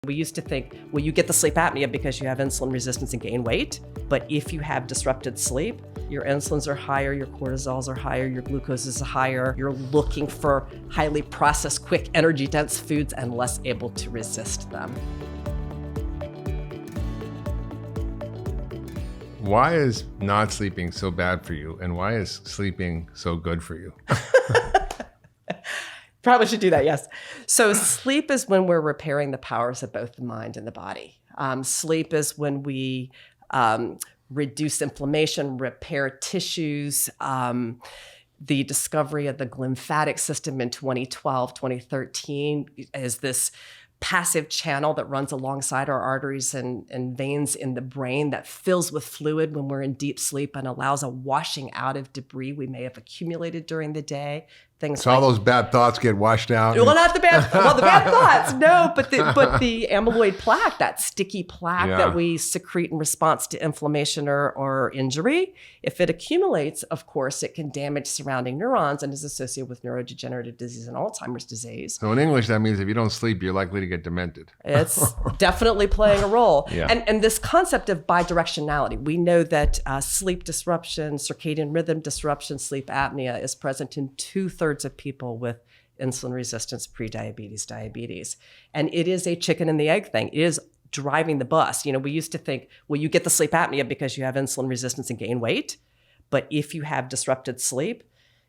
We used to think, well, you get the sleep apnea because you have insulin resistance and gain weight. But if you have disrupted sleep, your insulins are higher, your cortisols are higher, your glucose is higher. You're looking for highly processed, quick, energy-dense foods and less able to resist them. Why is not sleeping so bad for you, and why is sleeping so good for you? Probably should do that, yes. So sleep is when we're repairing the powers of both the mind and the body. Sleep is when we reduce inflammation, repair tissues. The discovery of the lymphatic system in 2012, 2013 is this passive channel that runs alongside our arteries and veins in the brain that fills with fluid when we're in deep sleep and allows a washing out of debris we may have accumulated during the day. Things so like, all those bad thoughts get washed out? Well, not the bad, well, the bad thoughts, no, but the amyloid plaque, that sticky plaque that we secrete in response to inflammation or injury, if it accumulates, of course, it can damage surrounding neurons and is associated with neurodegenerative disease and Alzheimer's disease. So in English, that means if you don't sleep, you're likely to get demented. It's definitely playing a role. Yeah. And this concept of bidirectionality, we know that sleep disruption, circadian rhythm disruption, sleep apnea is present in 2/3 of people with insulin resistance, prediabetes, diabetes. And it is a chicken and the egg thing. It is driving the bus. You know, we used to think, well, you get the sleep apnea because you have insulin resistance and gain weight. But if you have disrupted sleep,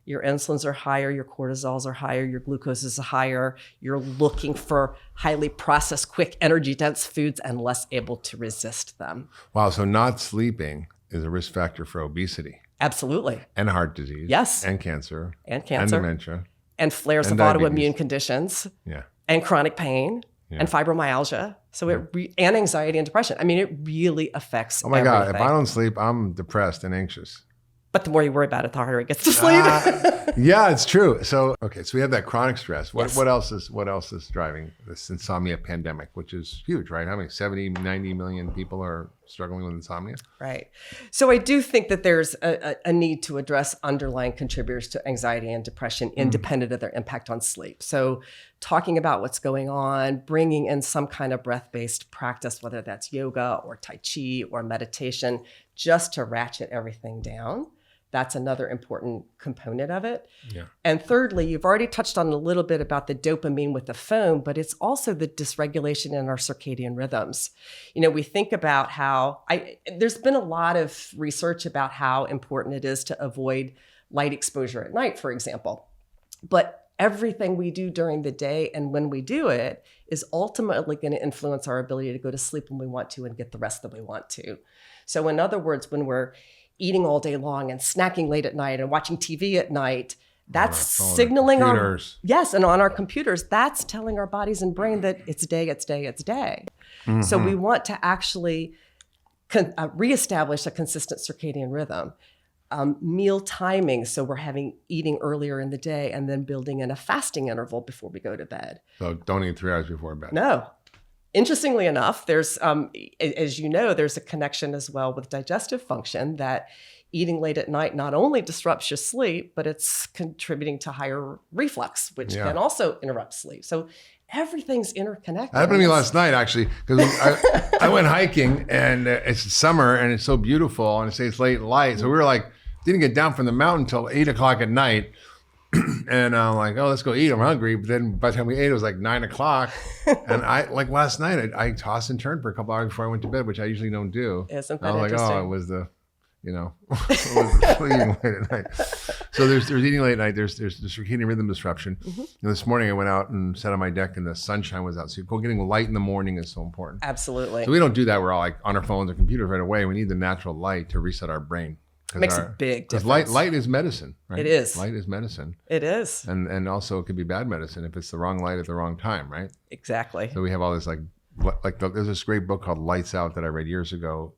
your insulins are higher, your cortisols are higher, your glucose is higher. You're looking for highly processed, quick, energy-dense foods and less able to resist them. Wow, so not sleeping is a risk factor for obesity. Absolutely. And heart disease. Yes. And cancer. And cancer. And dementia. And flares and of diabetes. autoimmune conditions. Yeah. And chronic pain. And fibromyalgia. So and anxiety and depression. I mean, it really affects everything. God, if I don't sleep, I'm depressed and anxious. But the more you worry about it, the harder it gets to sleep. Yeah, it's true. So, okay, so we have that chronic stress. What else is driving this insomnia pandemic, which is huge, right? How many, 70, 90 million people are struggling with insomnia? Right. So I do think that there's a need to address underlying contributors to anxiety and depression independent of their impact on sleep. So talking about what's going on, bringing in some kind of breath-based practice, whether that's yoga or Tai Chi or meditation, just to ratchet everything down. That's another important component of it. Yeah. And thirdly, you've already touched on a little bit about the dopamine with the phone, but it's also the dysregulation in our circadian rhythms. You know, we think about how there's been a lot of research about how important it is to avoid light exposure at night, for example. But everything we do during the day and when we do it is ultimately going to influence our ability to go to sleep when we want to and get the rest that we want to. So in other words, when we're eating all day long and snacking late at night and watching TV at night, that's signaling on our computers, that's telling our bodies and brain that it's day. Mm-hmm. So we want to actually reestablish a consistent circadian rhythm. Meal timing, so we're eating earlier in the day and then building in a fasting interval before we go to bed. So don't eat 3 hours before bed. No. Interestingly enough, there's, as you know, there's a connection as well with digestive function that eating late at night not only disrupts your sleep, but it's contributing to higher reflux, which can also interrupt sleep. So everything's interconnected. That happened to me last night, actually, because I went hiking and it's summer and it's so beautiful and it stays late and light. So we were didn't get down from the mountain until 8 o'clock at night. And I'm like, oh, let's go eat. I'm hungry. But then by the time we ate, it was 9 o'clock. And last night, I tossed and turned for a couple hours before I went to bed, which I usually don't do. Isn't that I was interesting? it was the, it was the eating late at night. So there's eating late at night. There's the circadian rhythm disruption. Mm-hmm. And this morning I went out and sat on my deck and the sunshine was out. So getting light in the morning is so important. Absolutely. So we don't do that. We're all on our phones or computers right away. We need the natural light to reset our brain. Makes a big difference. Light is medicine, right? It is. Light is medicine. It is. And also it could be bad medicine if it's the wrong light at the wrong time, right? Exactly. So we have all this there's this great book called Lights Out that I read years ago,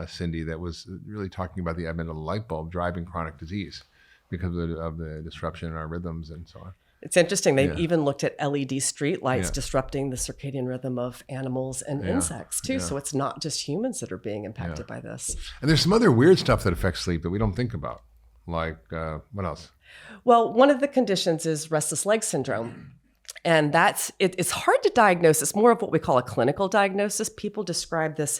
Cindy, that was really talking about the advent of the light bulb driving chronic disease because of the disruption in our rhythms and so on. It's interesting. They've even looked at LED street lights disrupting the circadian rhythm of animals and insects too. So it's not just humans that are being impacted by this. And there's some other weird stuff that affects sleep that we don't think about. Like what else? Well, one of the conditions is restless leg syndrome. And it's hard to diagnose. It's more of what we call a clinical diagnosis. People describe this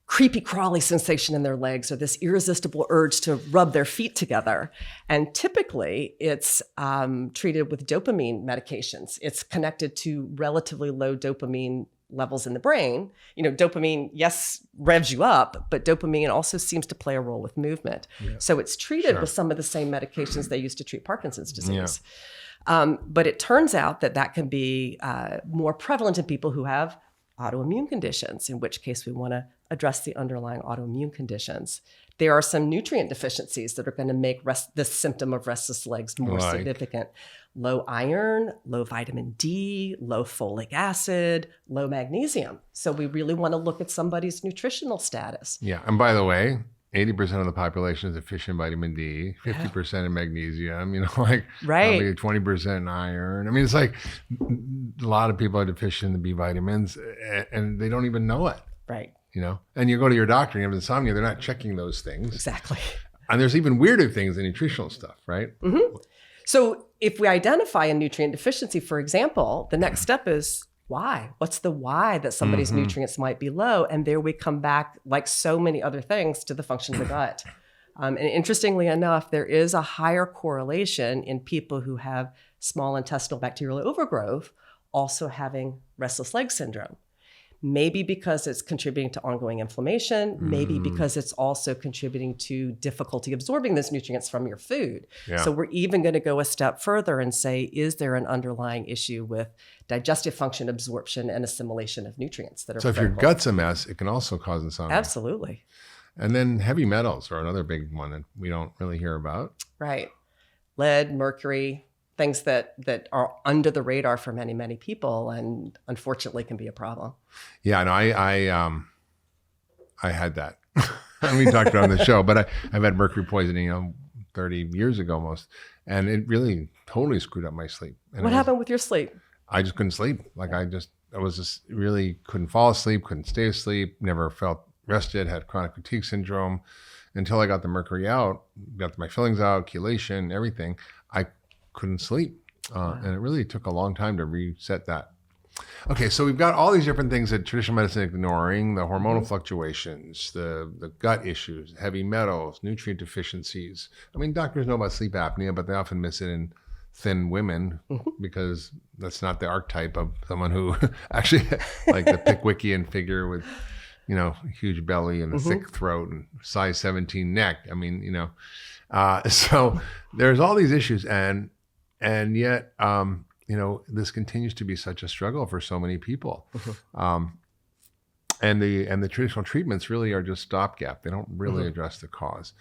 creepy crawly sensation in their legs or this irresistible urge to rub their feet together. And typically it's treated with dopamine medications. It's connected to relatively low dopamine levels in the brain. Dopamine, yes, revs you up, but dopamine also seems to play a role with movement. Yeah. So it's treated with some of the same medications they use to treat Parkinson's disease. Yeah. But it turns out that can be more prevalent in people who have autoimmune conditions, in which case we want to address the underlying autoimmune conditions. There are some nutrient deficiencies that are going to make this symptom of restless legs more significant. Low iron, low vitamin D, low folic acid, low magnesium. So we really want to look at somebody's nutritional status. Yeah. And by the way, 80% of the population is deficient in vitamin D, 50% in magnesium, probably 20% in iron. I mean, it's like a lot of people are deficient in the B vitamins and they don't even know it. Right. And you go to your doctor and you have insomnia, they're not checking those things. Exactly. And there's even weirder things than nutritional stuff, right? Mm-hmm. So if we identify a nutrient deficiency, for example, the next step is why? What's the why that somebody's nutrients might be low? And there we come back, like so many other things, to the function of the gut. And interestingly enough, there is a higher correlation in people who have small intestinal bacterial overgrowth also having restless leg syndrome. Maybe because it's contributing to ongoing inflammation, maybe because it's also contributing to difficulty absorbing those nutrients from your food. Yeah. So we're even going to go a step further and say, is there an underlying issue with digestive function, absorption, and assimilation of nutrients that are So if your gut's a mess, it can also cause insomnia. Absolutely. And then heavy metals are another big one that we don't really hear about. Right. Lead, mercury, things that are under the radar for many, many people and unfortunately can be a problem. Yeah, no, I had that. We talked about it on the show, but I've had mercury poisoning 30 years ago almost, and it really totally screwed up my sleep. And what happened with your sleep? I just couldn't sleep. I was just really couldn't fall asleep, couldn't stay asleep, never felt rested, had chronic fatigue syndrome until I got the mercury out, got my fillings out, chelation, everything. I couldn't sleep. And it really took a long time to reset that. Okay, so we've got all these different things that traditional medicine is ignoring, the hormonal fluctuations, the gut issues, heavy metals, nutrient deficiencies. I mean, doctors know about sleep apnea, but they often miss it in thin women because that's not the archetype of someone who actually like the Pickwickian figure with, huge belly and a thick throat and size 17 neck. I mean, so there's all these issues and yet, this continues to be such a struggle for so many people. And the traditional treatments really are just stopgap. They don't really address the cause.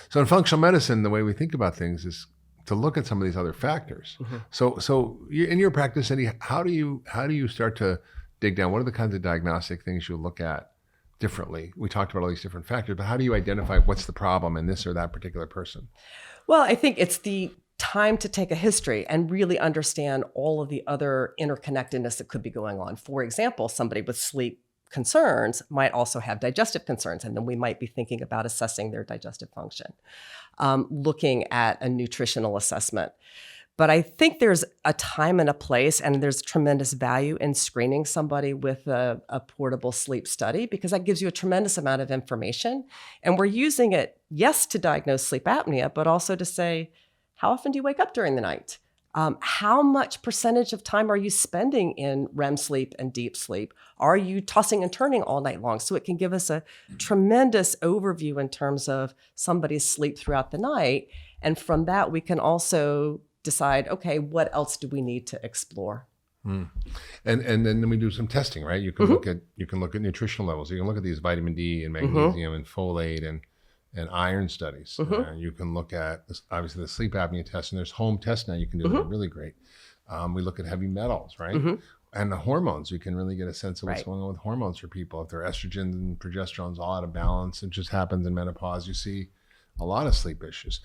So in functional medicine, the way we think about things is to look at some of these other factors. So in your practice, Eddie, how do you start to dig down? What are the kinds of diagnostic things you look at differently? We talked about all these different factors, but how do you identify what's the problem in this or that particular person? Well, I think it's the time to take a history and really understand all of the other interconnectedness that could be going on. For example, somebody with sleep concerns might also have digestive concerns, and then we might be thinking about assessing their digestive function, looking at a nutritional assessment. But I think there's a time and a place, and there's tremendous value in screening somebody with a portable sleep study because that gives you a tremendous amount of information. And we're using it, yes, to diagnose sleep apnea, but also to say, how often do you wake up during the night? How much percentage of time are you spending in REM sleep and deep sleep? Are you tossing and turning all night long? So it can give us a tremendous overview in terms of somebody's sleep throughout the night. And from that, we can also decide, okay, what else do we need to explore? And then we do some testing, right? You can look at nutritional levels. You can look at these vitamin D and magnesium and folate and iron studies. You can look at obviously the sleep apnea test, and there's home tests now you can do that are really great. We look at heavy metals, right? And the hormones. We can really get a sense of what's going on with hormones for people. If their estrogen and progesterone's all out of balance, it just happens in menopause. You see a lot of sleep issues.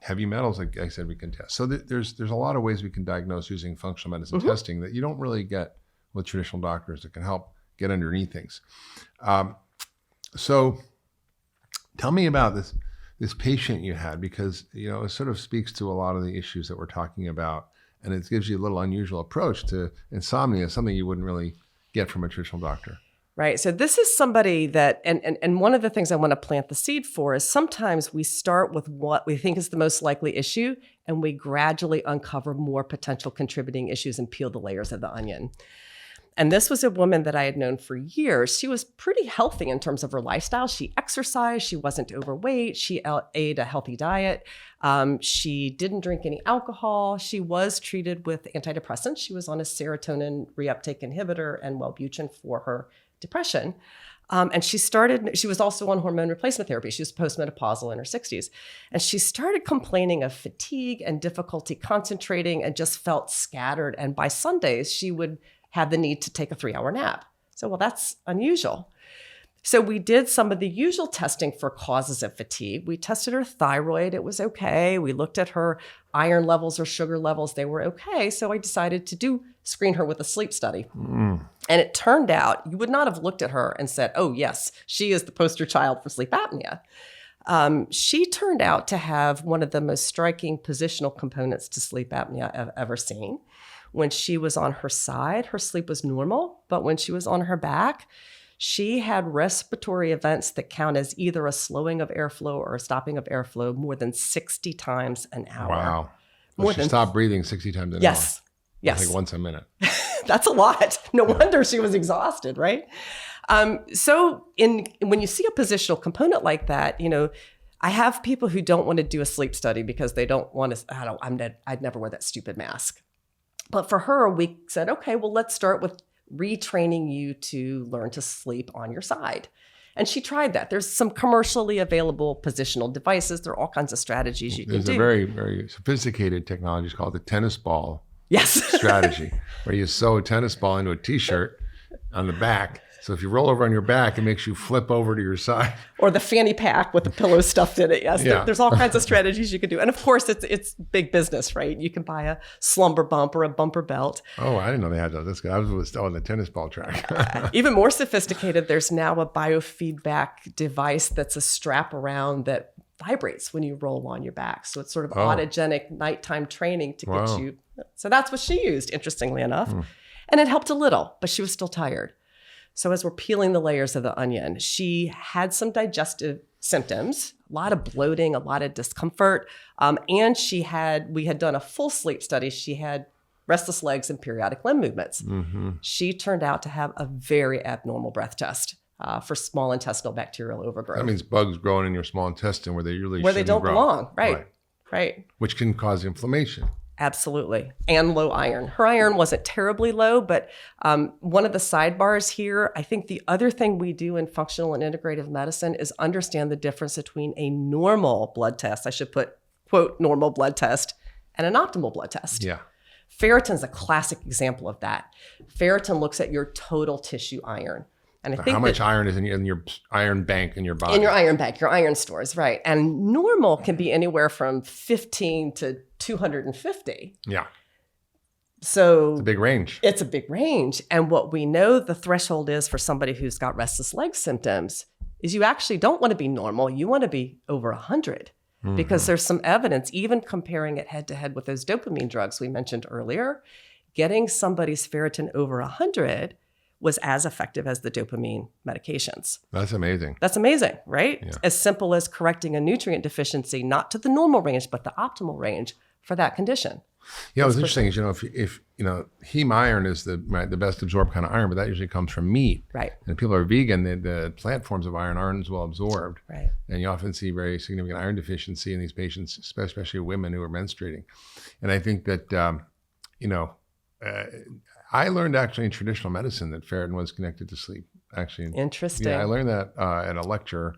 Heavy metals, like I said, we can test. So there's a lot of ways we can diagnose using functional medicine testing that you don't really get with traditional doctors that can help get underneath things. So tell me about this patient you had, because it sort of speaks to a lot of the issues that we're talking about And it gives you a little unusual approach to insomnia, something you wouldn't really get from a traditional doctor. Right. So this is somebody that, and one of the things I want to plant the seed for is sometimes we start with what we think is the most likely issue, and we gradually uncover more potential contributing issues and peel the layers of the onion. And this was a woman that I had known for years. She was pretty healthy in terms of her lifestyle. She exercised. She wasn't overweight. She ate a healthy diet. She didn't drink any alcohol. She was treated with antidepressants. She was on a serotonin reuptake inhibitor and Wellbutrin for her depression. And she was also on hormone replacement therapy. She was postmenopausal in her 60s. And she started complaining of fatigue and difficulty concentrating and just felt scattered. And by Sundays, she would have the need to take a 3-hour nap. So, well, that's unusual. So we did some of the usual testing for causes of fatigue. We tested her thyroid. It was okay. We looked at her iron levels or sugar levels. They were okay. So I decided to screen her with a sleep study. And it turned out you would not have looked at her and said, oh, yes, she is the poster child for sleep apnea. She turned out to have one of the most striking positional components to sleep apnea I've ever seen. When she was on her side, her sleep was normal, but when she was on her back, she had respiratory events that count as either a slowing of airflow or a stopping of airflow more than 60 times an hour. Wow. Well, she stopped breathing 60 times an hour. Yes. Like once a minute. That's a lot. No wonder she was exhausted, right? So when you see a positional component like that, I have people who don't want to do a sleep study because they don't want to, I'd never wear that stupid mask. But for her, we said, okay, well, let's start with retraining you to learn to sleep on your side. And she tried that. There's some commercially available positional devices. There are all kinds of strategies you can do. There's a very, very sophisticated technology. It's called the tennis ball Yes. strategy, where you sew a tennis ball into a T-shirt on the back. So if you roll over on your back, it makes you flip over to your side. Or the fanny pack with the pillow stuffed in it. Yes, Yeah. There's all kinds of strategies you can do. And of course, it's big business, right? You can buy a slumber bump or a bumper belt. Oh, I didn't know they had those. I was on the tennis ball track. Even more sophisticated, there's now a biofeedback device that's a strap around that vibrates when you roll on your back. So it's sort of autogenic nighttime training to get you. So that's what she used, interestingly enough. And it helped a little, but she was still tired. So as we're peeling the layers of the onion, she had some digestive symptoms, a lot of bloating, a lot of discomfort. And we had done a full sleep study. She had restless legs and periodic limb movements. Mm-hmm. She turned out to have a very abnormal breath test for small intestinal bacterial overgrowth. That means bugs growing in your small intestine where they don't belong. Right. Which can cause inflammation. Absolutely. And low iron. Her iron wasn't terribly low, but one of the sidebars here, I think the other thing we do in functional and integrative medicine is understand the difference between a normal blood test, I should put, quote, normal blood test, and an optimal blood test. Yeah. Ferritin's a classic example of that. Ferritin looks at your total tissue iron. And I think how much iron is in your iron bank in your body? In your iron bank, your iron stores, right. And normal can be anywhere from 15 to 250. Yeah. So it's a big range. It's a big range. And what we know the threshold is for somebody who's got restless leg symptoms is you actually don't want to be normal. You want to be over 100 because there's some evidence, even comparing it head to head with those dopamine drugs we mentioned earlier, getting somebody's ferritin over 100 was as effective as the dopamine medications. That's amazing. That's amazing, right? Yeah. As simple as correcting a nutrient deficiency, not to the normal range, but the optimal range for that condition. Yeah, what's interesting is, if heme iron is the best absorbed kind of iron, but that usually comes from meat. Right. And if people are vegan, the plant forms of iron aren't as well absorbed. Right. And you often see very significant iron deficiency in these patients, especially women who are menstruating. And I think that, I learned actually in traditional medicine that ferritin was connected to sleep. Actually, interesting. Yeah, I learned that at a lecture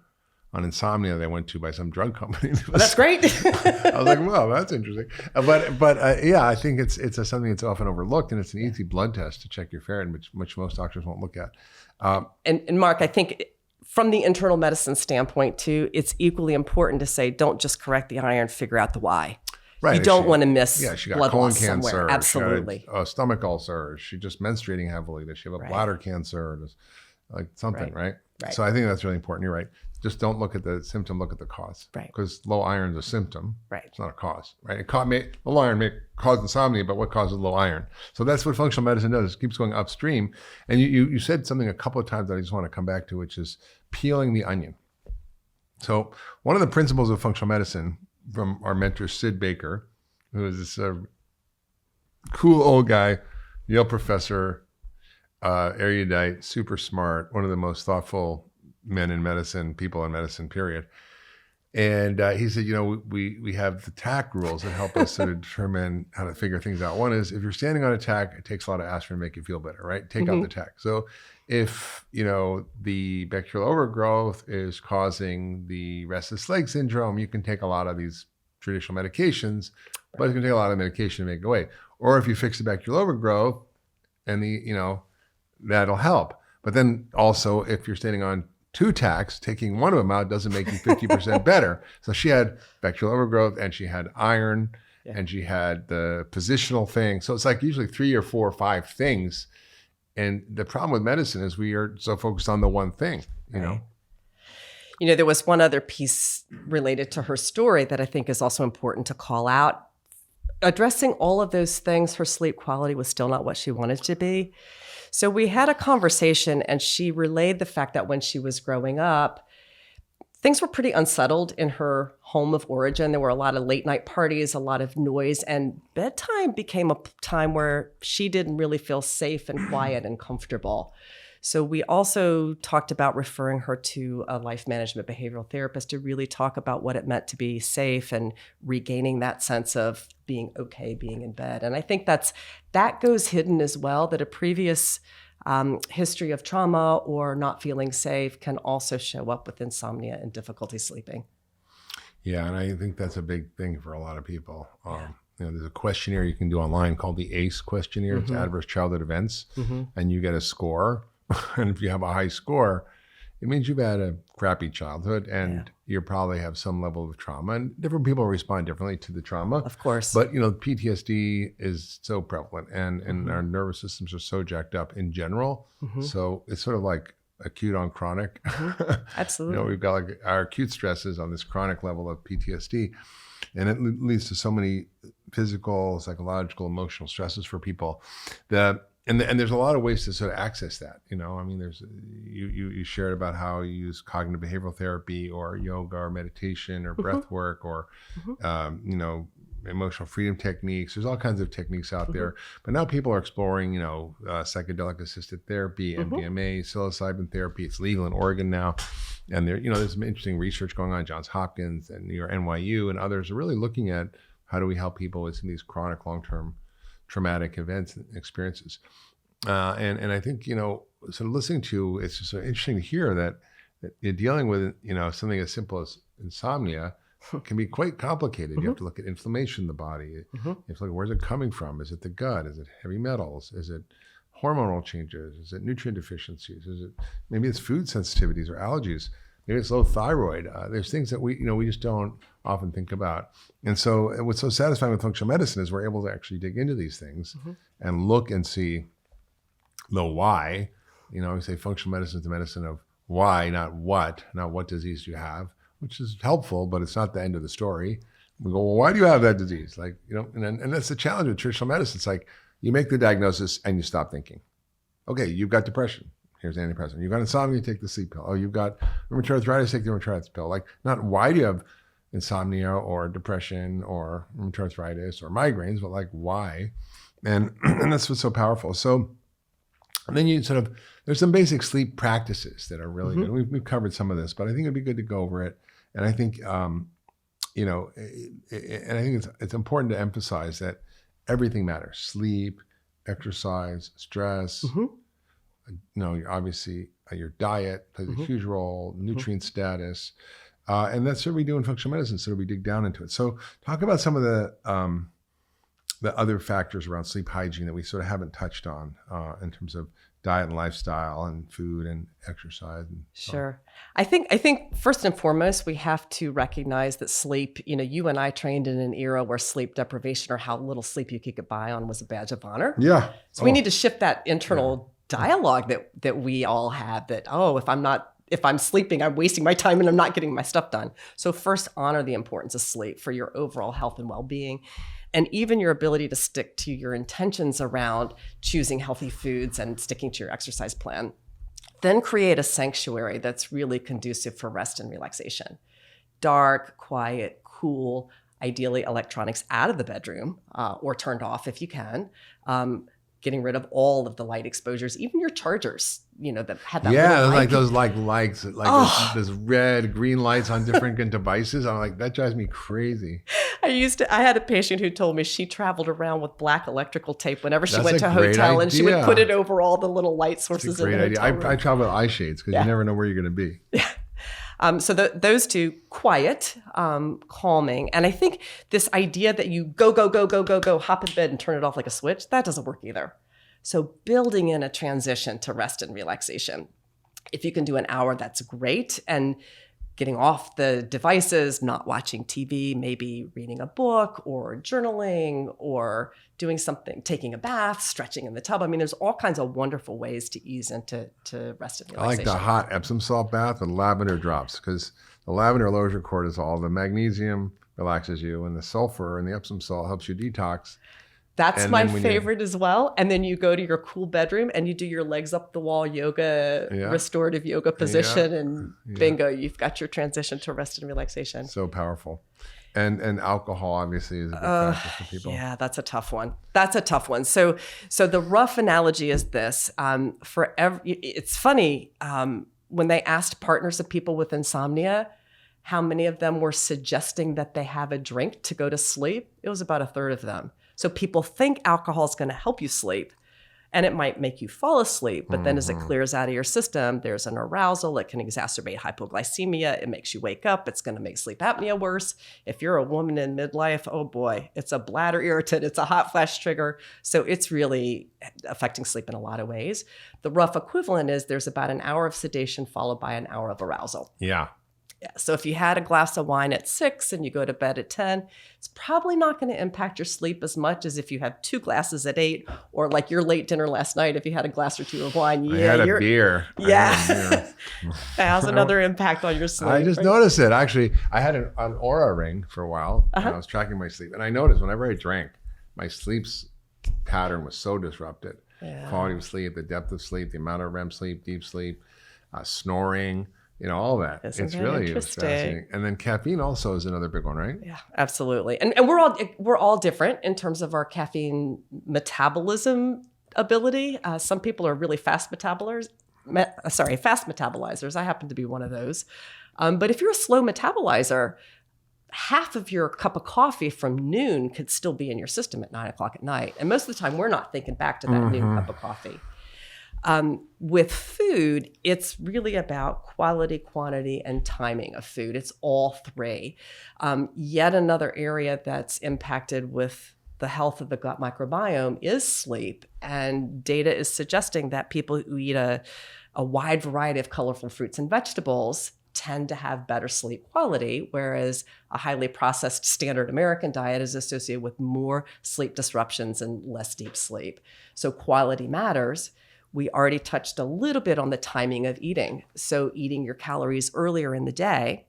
on insomnia that I went to by some drug company. That's great. I was like, well, that's interesting. But yeah, I think it's something that's often overlooked, and it's an easy blood test to check your ferritin, which most doctors won't look at. And Mark, I think from the internal medicine standpoint too, it's equally important to say, don't just correct the iron, figure out the why. Right. You don't want to miss she got blood colon loss cancer. somewhere. Absolutely. She had a stomach ulcer. She just menstruating heavily. Does she have a bladder cancer? like something, right? Right. So I think that's really important. You're right. Just don't look at the symptom, look at the cause. Right. Because low iron is a symptom. Right. It's not a cause, right? Low iron may cause insomnia, but what causes low iron? So that's what functional medicine does. It keeps going upstream. And you said something a couple of times that I just want to come back to, which is peeling the onion. So one of the principles of functional medicine from our mentor, Sid Baker, who is this cool old guy, Yale professor, erudite, super smart, one of the most thoughtful men in medicine, people in medicine, period. And he said, we have the TAC rules that help us sort of determine how to figure things out. One is if you're standing on a TAC, it takes a lot of aspirin to make you feel better, right? Take out the TAC. So if, the bacterial overgrowth is causing the restless leg syndrome, you can take a lot of these traditional medications, but it's going to take a lot of medication to make it go away. Or if you fix the bacterial overgrowth and that'll help. But then also if you're standing on 2 TACs, taking one of them out doesn't make you 50% better. So she had bacterial overgrowth and she had iron and she had the positional thing. So it's like usually 3 or 4 or 5 things. And the problem with medicine is we are so focused on the one thing, you know? There was one other piece related to her story that I think is also important to call out. Addressing all of those things, her sleep quality was still not what she wanted to be. So we had a conversation and she relayed the fact that when she was growing up, things were pretty unsettled in her home of origin. There were a lot of late night parties, a lot of noise, and bedtime became a time where she didn't really feel safe and quiet and comfortable. So we also talked about referring her to a life management behavioral therapist to really talk about what it meant to be safe and regaining that sense of being okay, being in bed. And I think that goes hidden as well, that a previous history of trauma or not feeling safe can also show up with insomnia and difficulty sleeping. Yeah, and I think that's a big thing for a lot of people. There's a questionnaire you can do online called the ACE questionnaire. It's Adverse Childhood Events, and you get a score. And if you have a high score, it means you've had a crappy childhood and you probably have some level of trauma. And different people respond differently to the trauma. Of course. But, PTSD is so prevalent and our nervous systems are so jacked up in general. So it's sort of like acute on chronic. Absolutely. We've got like our acute stresses on this chronic level of PTSD. And it leads to so many physical, psychological, emotional stresses for people that And there's a lot of ways to sort of access that, there's, you shared about how you use cognitive behavioral therapy or yoga or meditation or breath work or, emotional freedom techniques. There's all kinds of techniques out there, but now people are exploring, psychedelic assisted therapy, MDMA, psilocybin therapy. It's legal in Oregon now. And there's some interesting research going on, Johns Hopkins and NYU and others are really looking at how do we help people with some of these chronic long-term traumatic events and experiences. And I think, sort of listening to, it's just so interesting to hear that you're dealing with, something as simple as insomnia can be quite complicated. You have to look at inflammation in the body. You have to look at where's it coming from? Is it the gut? Is it heavy metals? Is it hormonal changes? Is it nutrient deficiencies? Maybe it's food sensitivities or allergies? Maybe it's low thyroid. There's things that we just don't often think about. And so what's so satisfying with functional medicine is we're able to actually dig into these things and look and see the why. We say functional medicine is the medicine of why, not what disease you have, which is helpful, but it's not the end of the story. We go, well, why do you have that disease? And that's the challenge with traditional medicine. It's like you make the diagnosis and you stop thinking. Okay, you've got depression. Here's antidepressant. You've got insomnia, you take the sleep pill. Oh, you've got rheumatoid arthritis, take the rheumatoid arthritis pill. Like, not why do you have insomnia or depression or rheumatoid arthritis or migraines, but like why? And that's what's so powerful. So, and then there's some basic sleep practices that are really good. We've covered some of this, but I think it'd be good to go over it. And I think, and I think it's important to emphasize that everything matters. Sleep, exercise, stress, obviously your diet plays a huge role, nutrient status. And that's what we do in functional medicine. So we dig down into it. So talk about some of the other factors around sleep hygiene that we sort of haven't touched on in terms of diet and lifestyle and food and exercise. Sure. I think first and foremost, we have to recognize that sleep, you and I trained in an era where sleep deprivation or how little sleep you could get by on was a badge of honor. Yeah. So we need to shift that internal dialogue that we all have that, oh, if I'm sleeping, I'm wasting my time and I'm not getting my stuff done. So first, honor the importance of sleep for your overall health and well-being, and even your ability to stick to your intentions around choosing healthy foods and sticking to your exercise plan. Then create a sanctuary that's really conducive for rest and relaxation. Dark, quiet, cool, ideally electronics out of the bedroom or turned off if you can. Getting rid of all of the light exposures, even your chargers, that had that little light. Like those lights, those red, green lights on different devices. I'm like, that drives me crazy. I had a patient who told me she traveled around with black electrical tape whenever she went to a hotel, and she would put it over all the little light sources in the hotel room. I travel with eye shades because you never know where you're going to be. Yeah. So those two, quiet, calming. And I think this idea that you go, hop in bed and turn it off like a switch, that doesn't work either. So building in a transition to rest and relaxation. If you can do an hour, that's great. And getting off the devices, not watching TV, maybe reading a book or journaling or doing something, taking a bath, stretching in the tub. I mean, there's all kinds of wonderful ways to ease into rest and relaxation. I like the hot Epsom salt bath and lavender drops because the lavender lowers your cortisol, the magnesium relaxes you, and the sulfur and the Epsom salt helps you detox. That's my favorite as well. And then you go to your cool bedroom and you do your legs up the wall yoga, restorative yoga position, and bingo, you've got your transition to rest and relaxation. So powerful. And alcohol obviously is a big factor for people. Yeah, that's a tough one. So the rough analogy is this. It's funny, when they asked partners of people with insomnia, how many of them were suggesting that they have a drink to go to sleep, it was about a third of them. So people think alcohol is going to help you sleep, and it might make you fall asleep. But then as it clears out of your system, there's an arousal. It can exacerbate hypoglycemia. It makes you wake up. It's going to make sleep apnea worse. If you're a woman in midlife, oh boy, it's a bladder irritant. It's a hot flash trigger. So it's really affecting sleep in a lot of ways. The rough equivalent is there's about an hour of sedation followed by an hour of arousal. Yeah. Yeah. So if you had a glass of wine at 6 and you go to bed at 10, it's probably not going to impact your sleep as much as if you have 2 glasses at 8, or like your late dinner last night, if you had a glass or 2 of wine. I had a beer. Yeah. That has another impact on your sleep. I just noticed it. Actually, I had an Oura ring for a while and I was tracking my sleep. And I noticed whenever I drank, my sleep pattern was so disrupted. Quality of sleep, the depth of sleep, the amount of REM sleep, deep sleep, snoring. All that. It's really fascinating. And then caffeine also is another big one, right? Yeah, absolutely. And we're all different in terms of our caffeine metabolism ability. Some people are really fast metabolizers. I happen to be one of those. But if you're a slow metabolizer, half of your cup of coffee from noon could still be in your system at 9 o'clock at night. And most of the time, we're not thinking back to that noon cup of coffee. With food, it's really about quality, quantity, and timing of food. It's all three. Yet another area that's impacted with the health of the gut microbiome is sleep. And data is suggesting that people who eat a wide variety of colorful fruits and vegetables tend to have better sleep quality, whereas a highly processed standard American diet is associated with more sleep disruptions and less deep sleep. So quality matters. We already touched a little bit on the timing of eating. So eating your calories earlier in the day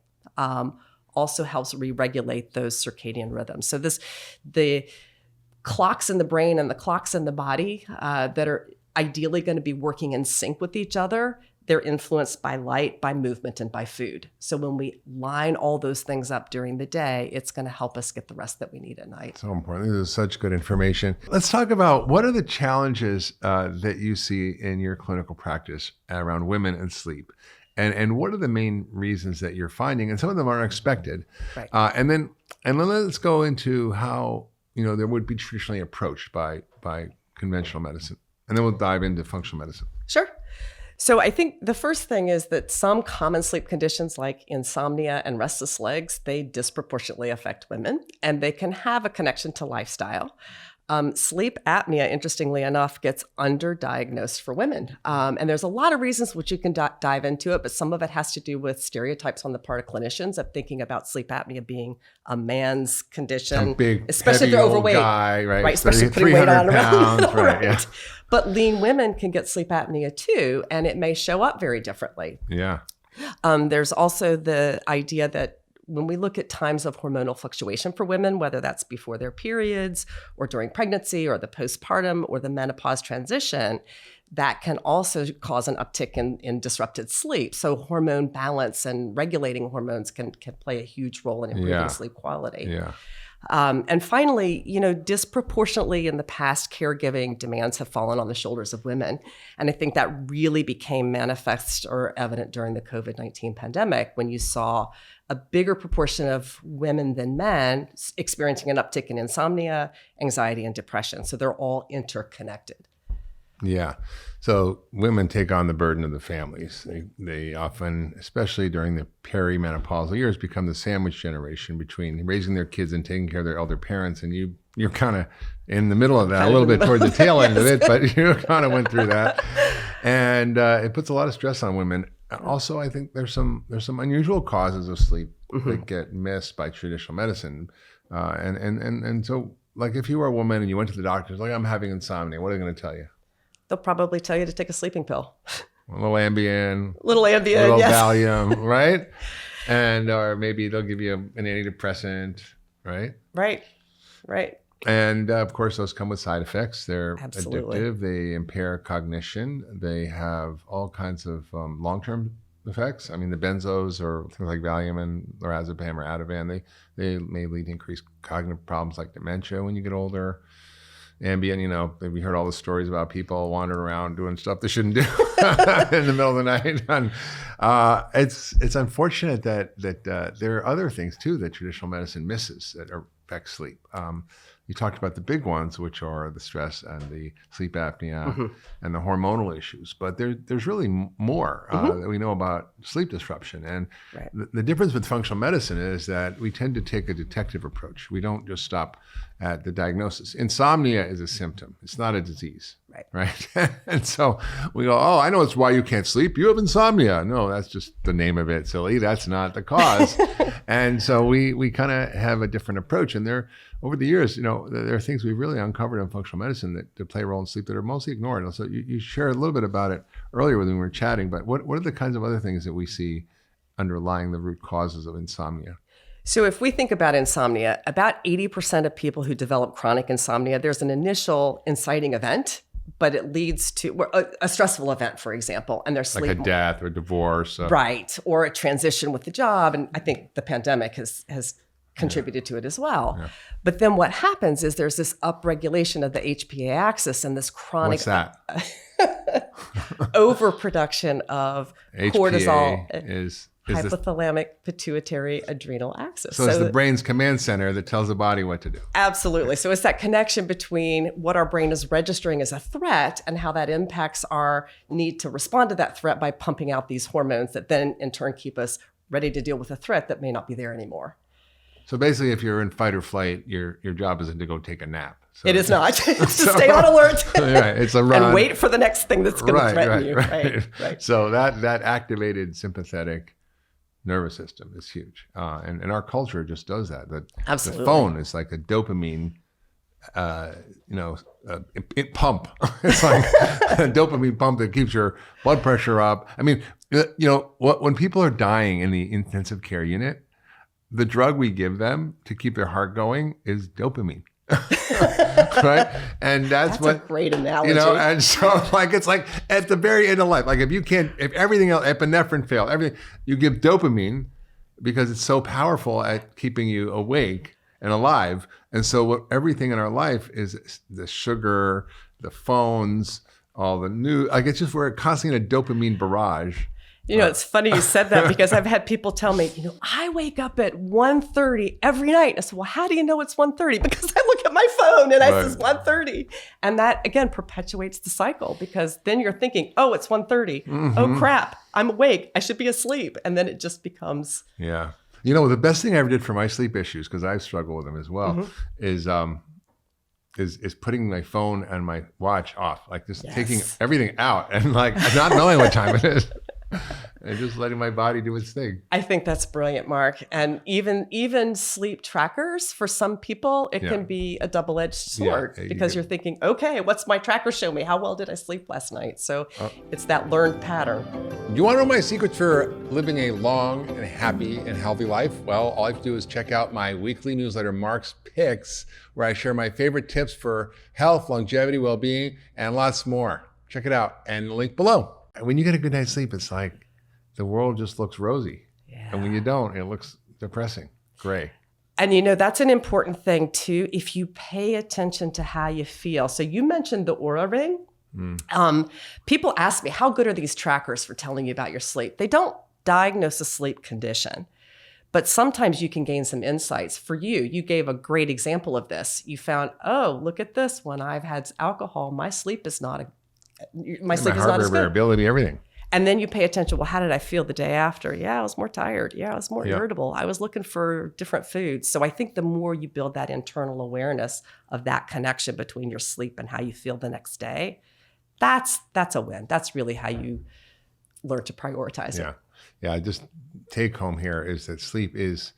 also helps re-regulate those circadian rhythms. So the clocks in the brain and the clocks in the body that are ideally going to be working in sync with each other, they're influenced by light, by movement, and by food. So when we line all those things up during the day, it's going to help us get the rest that we need at night. So important. This is such good information. Let's talk about what are the challenges that you see in your clinical practice around women and sleep, and what are the main reasons that you're finding? And some of them are unexpected. Right. And then let's go into how there would be traditionally approached by conventional medicine, and then we'll dive into functional medicine. Sure. So I think the first thing is that some common sleep conditions like insomnia and restless legs, they disproportionately affect women, and they can have a connection to lifestyle. Sleep apnea, interestingly enough, gets underdiagnosed for women. And there's a lot of reasons which you can dive into it, but some of it has to do with stereotypes on the part of clinicians of thinking about sleep apnea being a man's condition, Some big, especially if heavy they're old overweight. guy, right? Especially putting weight on pounds, around. right? Yeah. But lean women can get sleep apnea too, and it may show up very differently. Yeah. There's also the idea that when we look at times of hormonal fluctuation for women, whether that's before their periods or during pregnancy or the postpartum or the menopause transition, that can also cause an uptick in disrupted sleep. So hormone balance and regulating hormones can play a huge role in improving sleep quality. Yeah. And finally, disproportionately in the past, caregiving demands have fallen on the shoulders of women. And I think that really became manifest or evident during the COVID-19 pandemic when you saw a bigger proportion of women than men experiencing an uptick in insomnia, anxiety, and depression. So they're all interconnected. Yeah. So women take on the burden of the families. They often, especially during the perimenopausal years, become the sandwich generation between raising their kids and taking care of their elder parents. And you're kind of in the middle of that, a little bit toward the tail end of it, but you kind of went through that. And it puts a lot of stress on women. Also, I think there's some unusual causes of sleep that get missed by traditional medicine. And so, like, if you were a woman and you went to the doctor, like, I'm having insomnia, what are they going to tell you? They'll probably tell you to take a sleeping pill. A little Ambien. Little yes. Valium, right? And or maybe they'll give you an antidepressant, right? Right. And of course, those come with side effects. They're Absolutely. addictive. They impair cognition. They have all kinds of long-term effects. I mean, the benzos or things like Valium and lorazepam or Ativan, they may lead to increased cognitive problems like dementia when you get older. Ambien, we heard all the stories about people wandering around doing stuff they shouldn't do in the middle of the night. And it's unfortunate that there are other things too that traditional medicine misses that affect sleep. You talked about the big ones, which are the stress and the sleep apnea and the hormonal issues. But there's really more that we know about sleep disruption. And the difference with functional medicine is that we tend to take a detective approach. We don't just stop at the diagnosis. Insomnia is a symptom. It's not a disease. Right. And so we go, oh, I know it's why you can't sleep. You have insomnia. No, that's just the name of it, silly. That's not the cause. And so we kind of have a different approach. And over the years, there are things we've really uncovered in functional medicine that play a role in sleep that are mostly ignored. And so you shared a little bit about it earlier when we were chatting, but what are the kinds of other things that we see underlying the root causes of insomnia? So if we think about insomnia, about 80% of people who develop chronic insomnia, there's an initial inciting event, but it leads to a stressful event, for example, and their sleep. Like a death or divorce. Right, or a transition with the job. And I think the pandemic has contributed to it as well. Yeah. But then what happens is there's this upregulation of the HPA axis and this chronic What's that? overproduction of cortisol. is hypothalamic pituitary adrenal axis. So it's the brain's command center that tells the body what to do. Absolutely. So it's that connection between what our brain is registering as a threat and how that impacts our need to respond to that threat by pumping out these hormones that then in turn keep us ready to deal with a threat that may not be there anymore. So basically, if you're in fight or flight, your job isn't to go take a nap. So it is not. It's to stay on alert. It's a run. And wait for the next thing that's going to threaten you. Right. So that activated sympathetic nervous system is huge. And our culture just does that. Absolutely. The phone is like a dopamine, pump. It's like a dopamine pump that keeps your blood pressure up. I mean, when people are dying in the intensive care unit, the drug we give them to keep their heart going is dopamine. Right? And that's what a great analogy. And so it's like at the very end of life, like if everything else, epinephrine failed, everything, you give dopamine because it's so powerful at keeping you awake and alive. And so everything in our life is the sugar, the phones, all the news, it's just we're constantly in a dopamine barrage. It's funny you said that because I've had people tell me, I wake up at 1:30 every night. I said, well, how do you know it's 1:30? Because I look at my phone and I says 1:30. And that, again, perpetuates the cycle because then you're thinking, oh, it's 1:30. Mm-hmm. Oh, crap. I'm awake. I should be asleep. And then it just becomes. Yeah. The best thing I ever did for my sleep issues, because I struggle with them as well, is is putting my phone and my watch off, like just Yes. taking everything out and like not knowing what time it is and just letting my body do its thing. I think that's brilliant, Mark. And even sleep trackers, for some people, it can be a double-edged sword because you're thinking, okay, what's my tracker show me? How well did I sleep last night? So it's that learned pattern. You want to know my secrets for living a long and happy and healthy life? Well, all I have to do is check out my weekly newsletter, Mark's Picks, where I share my favorite tips for health, longevity, well-being, and lots more. Check it out and link below. When you get a good night's sleep, it's like the world just looks rosy. Yeah. And when you don't, it looks depressing, gray. And that's an important thing too, if you pay attention to how you feel. So you mentioned the Oura Ring. People ask me, how good are these trackers for telling you about your sleep? They don't diagnose a sleep condition, but sometimes you can gain some insights. For you gave a great example of this. You found, oh, look at this. When I've had alcohol, my sleep is not as good. Variability, everything. And then you pay attention, well, how did I feel the day after? Yeah, I was more tired. Yeah, I was more irritable. I was looking for different foods. So I think the more you build that internal awareness of that connection between your sleep and how you feel the next day, that's a win. That's really how you learn to prioritize it. Yeah, just take home here is that sleep is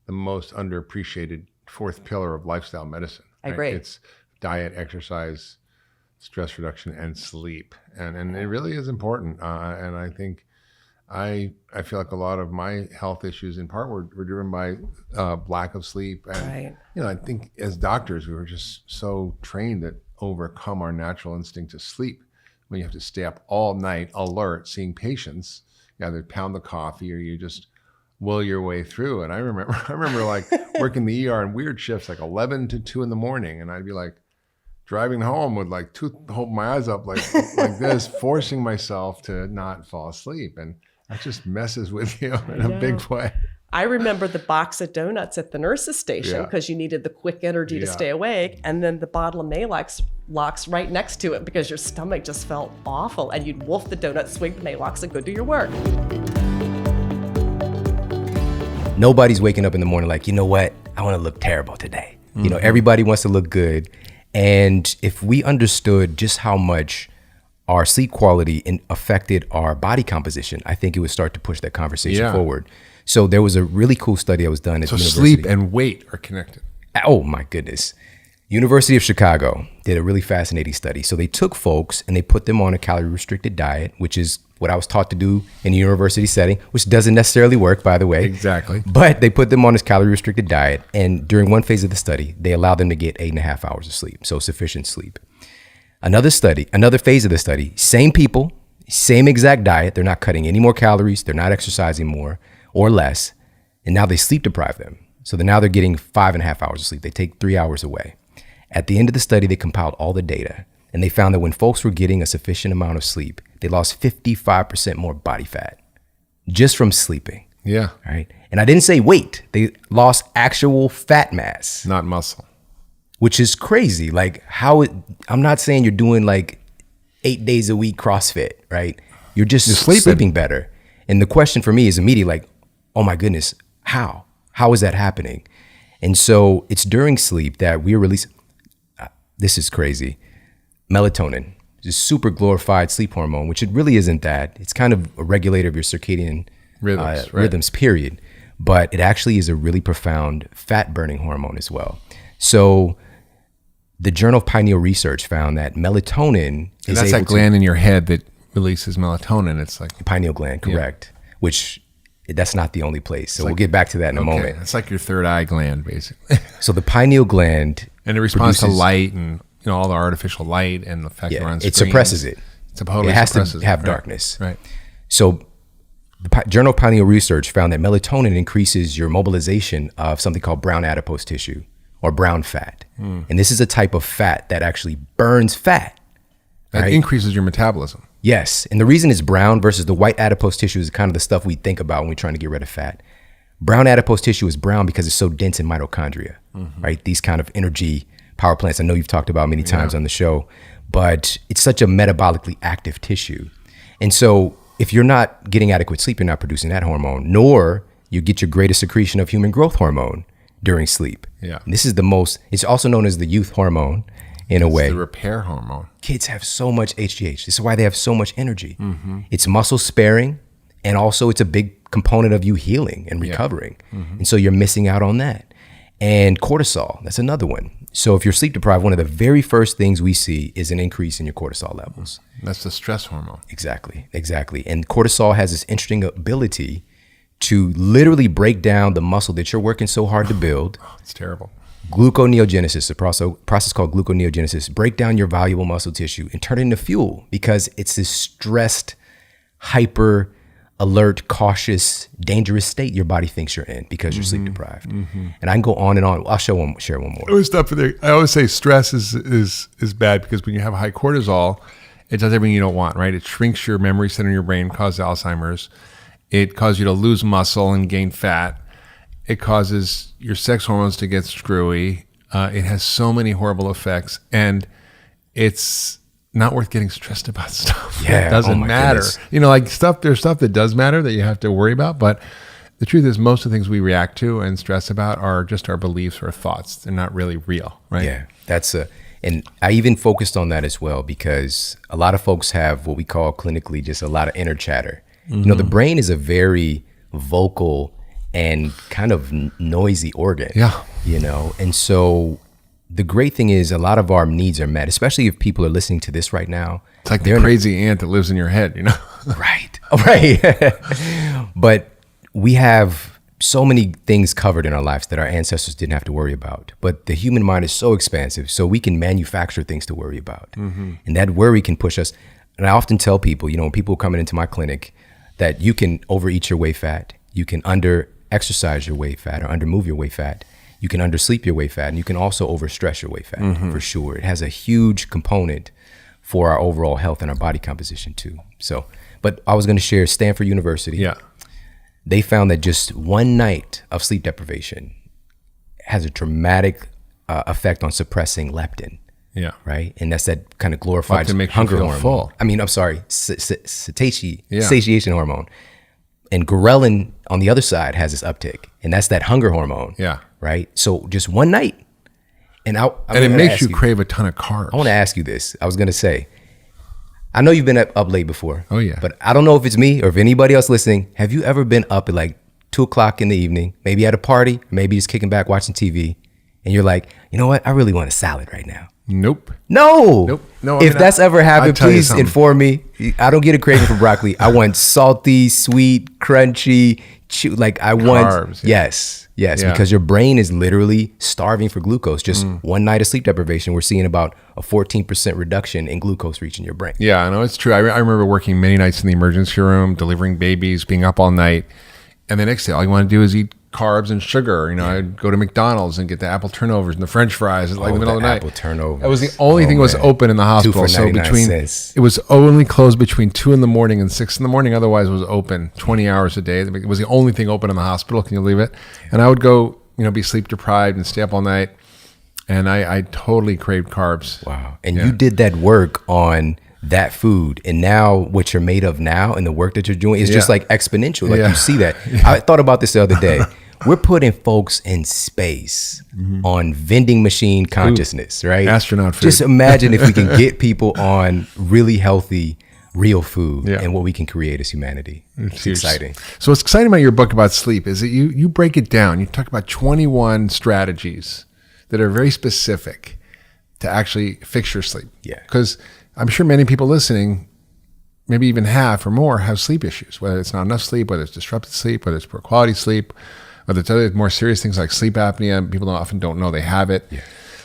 the most underappreciated fourth pillar of lifestyle medicine. I agree. It's diet, exercise, stress reduction, and sleep. And it really is important. And I think I feel like a lot of my health issues in part were driven by lack of sleep. And, I think as doctors, we were just so trained to overcome our natural instinct to sleep. When you have to stay up all night, alert, seeing patients, you either pound the coffee or you just will your way through. And I remember like working the ER in weird shifts, like 11 to 2 in the morning. And I'd be like, driving home with like hold my eyes up like this, forcing myself to not fall asleep. And that just messes with you in a big way. I remember the box of donuts at the nurse's station because you needed the quick energy to stay awake. And then the bottle of Maalox right next to it because your stomach just felt awful. And you'd wolf the donut, swig the Maalox, and go do your work. Nobody's waking up in the morning like, you know what? I want to look terrible today. Mm-hmm. Everybody wants to look good. And if we understood just how much our sleep quality affected our body composition, I think it would start to push that conversation forward. So there was a really cool study that was done at the university. Sleep and weight are connected. Oh my goodness. University of Chicago did a really fascinating study. So they took folks and they put them on a calorie restricted diet, which is what I was taught to do in a university setting, which doesn't necessarily work, by the way. Exactly. But they put them on this calorie restricted diet. And during one phase of the study, they allowed them to get 8.5 hours of sleep. So sufficient sleep. Another phase of the study, same people, same exact diet. They're not cutting any more calories. They're not exercising more or less. And now they sleep deprive them. So now they're getting 5.5 hours of sleep. They take 3 hours away. At the end of the study, they compiled all the data. And they found that when folks were getting a sufficient amount of sleep, they lost 55% more body fat just from sleeping. Yeah. Right. And I didn't say weight. They lost actual fat mass. Not muscle. Which is crazy. Like I'm not saying you're doing like 8 days a week CrossFit, right? You're just sleeping better. And the question for me is immediately like, oh my goodness, how? How is that happening? And so it's during sleep that we release, this is crazy, melatonin, this super glorified sleep hormone, which it really isn't that. It's kind of a regulator of your circadian rhythms, period. But it actually is a really profound fat burning hormone as well. So the Journal of Pineal Research found that melatonin is that's that gland in your head that releases melatonin. It's like pineal gland, correct? Which that's not the only place. So we'll get back to that in a moment. It's like your third eye gland, basically. So the pineal gland, and it responds to light and all the artificial light and the effect on screens. It suppresses it. It has to have darkness. Right. So the Journal of Pineal Research found that melatonin increases your mobilization of something called brown adipose tissue or brown fat. And this is a type of fat that actually burns fat. That increases your metabolism. Yes. And the reason it's brown versus the white adipose tissue is kind of the stuff we think about when we're trying to get rid of fat. Brown adipose tissue is brown because it's so dense in mitochondria, right? These kind of energy power plants I know you've talked about many times on the show, but it's such a metabolically active tissue. And so if you're not getting adequate sleep, you're not producing that hormone, nor you get your greatest secretion of human growth hormone during sleep. Yeah. And this is it's also known as the youth hormone in a It's way. the repair hormone. Kids have so much HGH. This is why they have so much energy. It's muscle sparing, and also it's a big component of you healing and recovering. And so you're missing out on that. And cortisol, that's another one. So if you're sleep deprived, one of the very first things we see is an increase in your cortisol levels. That's the stress hormone. Exactly. And cortisol has this interesting ability to literally break down the muscle that you're working so hard to build. It's terrible. Gluconeogenesis, a process called gluconeogenesis, break down your valuable muscle tissue and turn it into fuel, because it's this stressed, hyper alert, cautious, dangerous state your body thinks you're in because you're sleep deprived. And I can go on and on. I'll share one more. I always stop there. I always say stress is bad, because when you have high cortisol, it does everything you don't want, right? It shrinks your memory center in your brain, causes Alzheimer's. It causes you to lose muscle and gain fat. It causes your sex hormones to get screwy. It has so many horrible effects, and it's not worth getting stressed about stuff. Yeah, it doesn't matter. Goodness. Like there's stuff that does matter that you have to worry about, but the truth is most of the things we react to and stress about are just our beliefs or thoughts. They're not really real, right? Yeah, and I even focused on that as well, because a lot of folks have what we call clinically just a lot of inner chatter. The brain is a very vocal and kind of noisy organ. Yeah. And so the great thing is a lot of our needs are met, especially if people are listening to this right now. It's like the crazy ant that lives in your head, Right. But we have so many things covered in our lives that our ancestors didn't have to worry about. But the human mind is so expansive, so we can manufacture things to worry about. And that worry can push us. And I often tell people, when people are coming into my clinic, that you can overeat your way fat, you can under-exercise your way fat or under-move your way fat, you can undersleep your way fat, and you can also overstress your way fat, for sure. It has a huge component for our overall health and our body composition too. So, but I was going to share Stanford University. Yeah. They found that just one night of sleep deprivation has a dramatic effect on suppressing leptin. Yeah. Right. And that's that kind of glorified hunger hormone. Full. I'm sorry, satiation hormone. And ghrelin on the other side has this uptick, and that's that hunger hormone. Yeah. Right. So just one night. And it makes you crave a ton of carbs. I want to ask you this. I was going to say, I know you've been up late before. Oh, yeah. But I don't know if it's me or if anybody else listening. Have you ever been up at like 2:00 in the evening, maybe at a party, or maybe just kicking back watching TV, and you're like, you know what? I really want a salad right now. Nope. No. If that's ever happened, I'll please inform me. I don't get a craving for broccoli. I want salty, sweet, crunchy, I want carbs. Yes, because your brain is literally starving for glucose. Just one night of sleep deprivation, we're seeing about a 14% reduction in glucose reaching your brain. Yeah, I know it's true. I remember working many nights in the emergency room, delivering babies, being up all night, and the next day all you want to do is eat carbs and sugar. I'd go to McDonald's and get the apple turnovers and the French fries at the middle of the night. Apple turnovers. That was the only thing that was open in the hospital. 2 for so 99 cents. It was only closed between 2 in the morning and 6 in the morning. Otherwise, it was open 20 hours a day. It was the only thing open in the hospital. Can you believe it? And I would go, be sleep deprived and stay up all night. And I totally craved carbs. Wow. And you did that work on that food, and now what you're made of now and the work that you're doing is just like exponential. You see that. I thought about this the other day. We're putting folks in space on vending machine consciousness, right? Astronaut food. Just imagine if we can get people on really healthy, real food and what we can create as humanity. It's exciting. So what's exciting about your book about sleep is that you break it down. You talk about 21 strategies that are very specific to actually fix your sleep. Yeah. Because I'm sure many people listening, maybe even half or more, have sleep issues, whether it's not enough sleep, whether it's disrupted sleep, whether it's poor quality sleep, whether it's other more serious things like sleep apnea. People often don't know they have it. Yeah.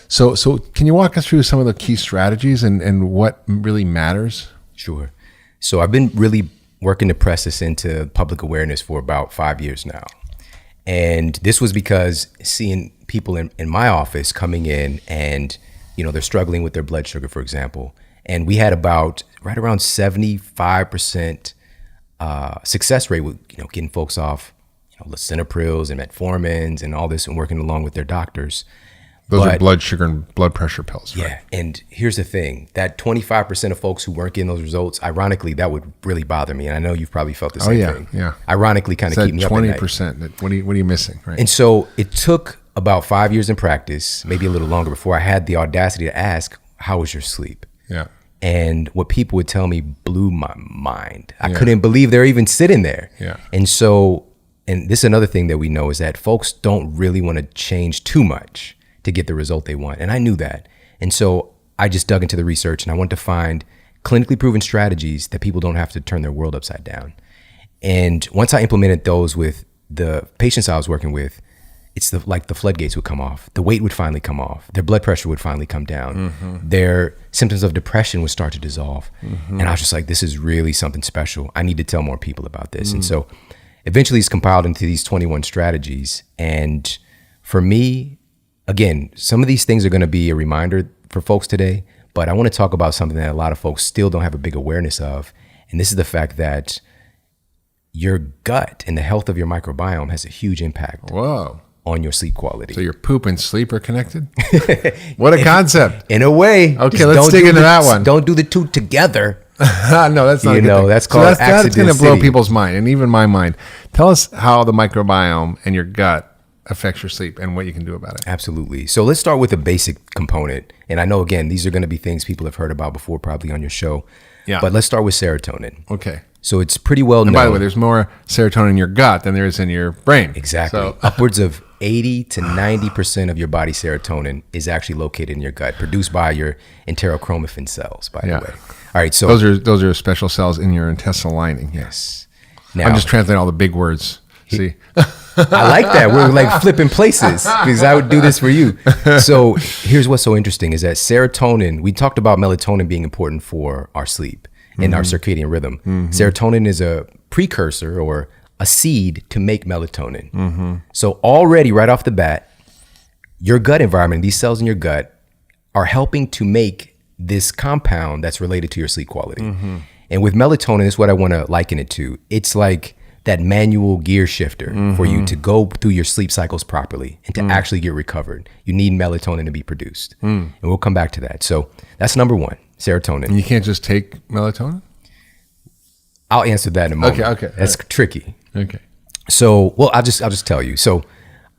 So can you walk us through some of the key strategies and what really matters? Sure. So I've been really working to press this into public awareness for about 5 years now. And this was because seeing people in my office coming in and, they're struggling with their blood sugar, for example. And we had about right around 75% success rate with, getting folks off, lisinoprils and metformins and all this and working along with their doctors. Those are blood sugar and blood pressure pills, right? Yeah. And here's the thing, that 25% of folks who weren't getting those results, ironically, that would really bother me. And I know you've probably felt the same thing. Yeah. Ironically, kind of keep me up at night. 20%. What are you missing, right? And so it took about 5 years in practice, maybe a little longer, before I had the audacity to ask, how was your sleep? Yeah. And what people would tell me blew my mind. I couldn't believe they're even sitting there. Yeah. And so, and this is another thing that we know is that folks don't really want to change too much to get the result they want. And I knew that. And so I just dug into the research and I wanted to find clinically proven strategies that people don't have to turn their world upside down. And once I implemented those with the patients I was working with, it's like the floodgates would come off. The weight would finally come off. Their blood pressure would finally come down. Their symptoms of depression would start to dissolve. And I was just like, this is really something special. I need to tell more people about this. And so eventually it's compiled into these 21 strategies. And for me, again, some of these things are going to be a reminder for folks today, but I want to talk about something that a lot of folks still don't have a big awareness of. And this is the fact that your gut and the health of your microbiome has a huge impact. Whoa. On your sleep quality. So your poop and sleep are connected? What a concept. In a way. Okay, let's dig into that one. Don't do the two together. No, that's not a good thing. That's called that's going to blow people's mind, and even my mind. Tell us how the microbiome and your gut affects your sleep and what you can do about it. Absolutely. So let's start with a basic component. And I know, again, these are going to be things people have heard about before, probably on your show. Yeah. But let's start with serotonin. Okay. So it's pretty well known. By the way, there's more serotonin in your gut than there is in your brain. Exactly. So. Upwards of 80 to 90% of your body's serotonin is actually located in your gut, produced by your enterochromaffin cells, by the way. All right, so those are special cells in your intestinal lining. Yes. Now, I'm just translating all the big words. See, I like that. We're like flipping places because I would do this for you. So here's what's so interesting is that serotonin, we talked about melatonin being important for our sleep and our circadian rhythm. Serotonin is a precursor or a seed to make melatonin. So already right off the bat, your gut environment, these cells in your gut are helping to make this compound that's related to your sleep quality. And with melatonin, this is what I want to liken it to. It's like that manual gear shifter for you to go through your sleep cycles properly and to actually get recovered. You need melatonin to be produced. And we'll come back to that. So that's number one, serotonin. And you can't just take melatonin? I'll answer that in a moment. Okay. That's tricky. Okay. So, well, I'll just tell you. So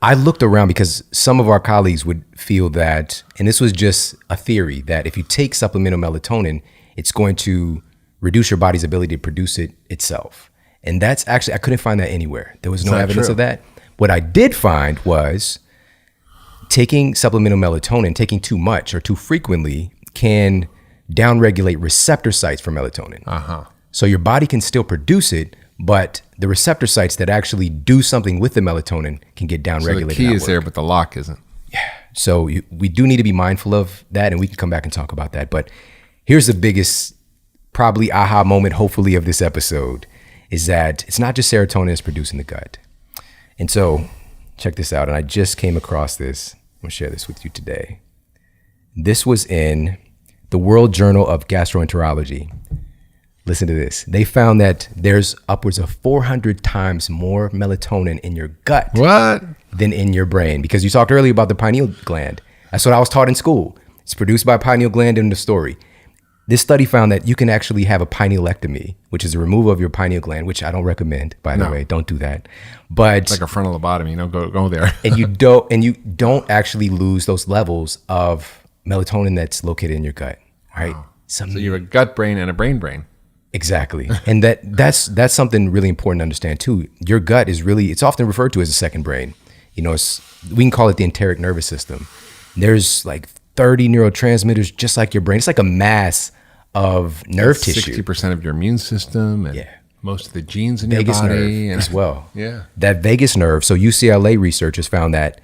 I looked around because some of our colleagues would feel that, and this was just a theory, that if you take supplemental melatonin, it's going to reduce your body's ability to produce it itself. And that's actually, I couldn't find that anywhere. There was no evidence of that. What I did find was taking supplemental melatonin, taking too much or too frequently can downregulate receptor sites for melatonin. So your body can still produce it, but the receptor sites that actually do something with the melatonin can get downregulated. So the key is there, but the lock isn't. Yeah. So we do need to be mindful of that, and we can come back and talk about that. But here's the biggest, probably aha moment, hopefully, of this episode, is that it's not just serotonin that's produced in the gut. And so check this out. And I just came across this. I'm going to share this with you today. This was in the World Journal of Gastroenterology. Listen to this. They found that there's upwards of 400 times more melatonin in your gut than in your brain. Because you talked earlier about the pineal gland. That's what I was taught in school. It's produced by pineal gland in the story. This study found that you can actually have a pinealectomy, which is a removal of your pineal gland, which I don't recommend, by the way. Don't do that. But it's like a frontal lobotomy. Go there. and you don't actually lose those levels of melatonin that's located in your gut. All right. Wow. So you have a gut brain and a brain. Exactly. And that's something really important to understand too. Your gut is really, it's often referred to as a second brain. We can call it the enteric nervous system. There's like 30 neurotransmitters just like your brain. It's like a mass of nerve tissue. 60% of your immune system and most of the genes in vagus your body. Nerve as well. Yeah. That vagus nerve. So UCLA researchers found that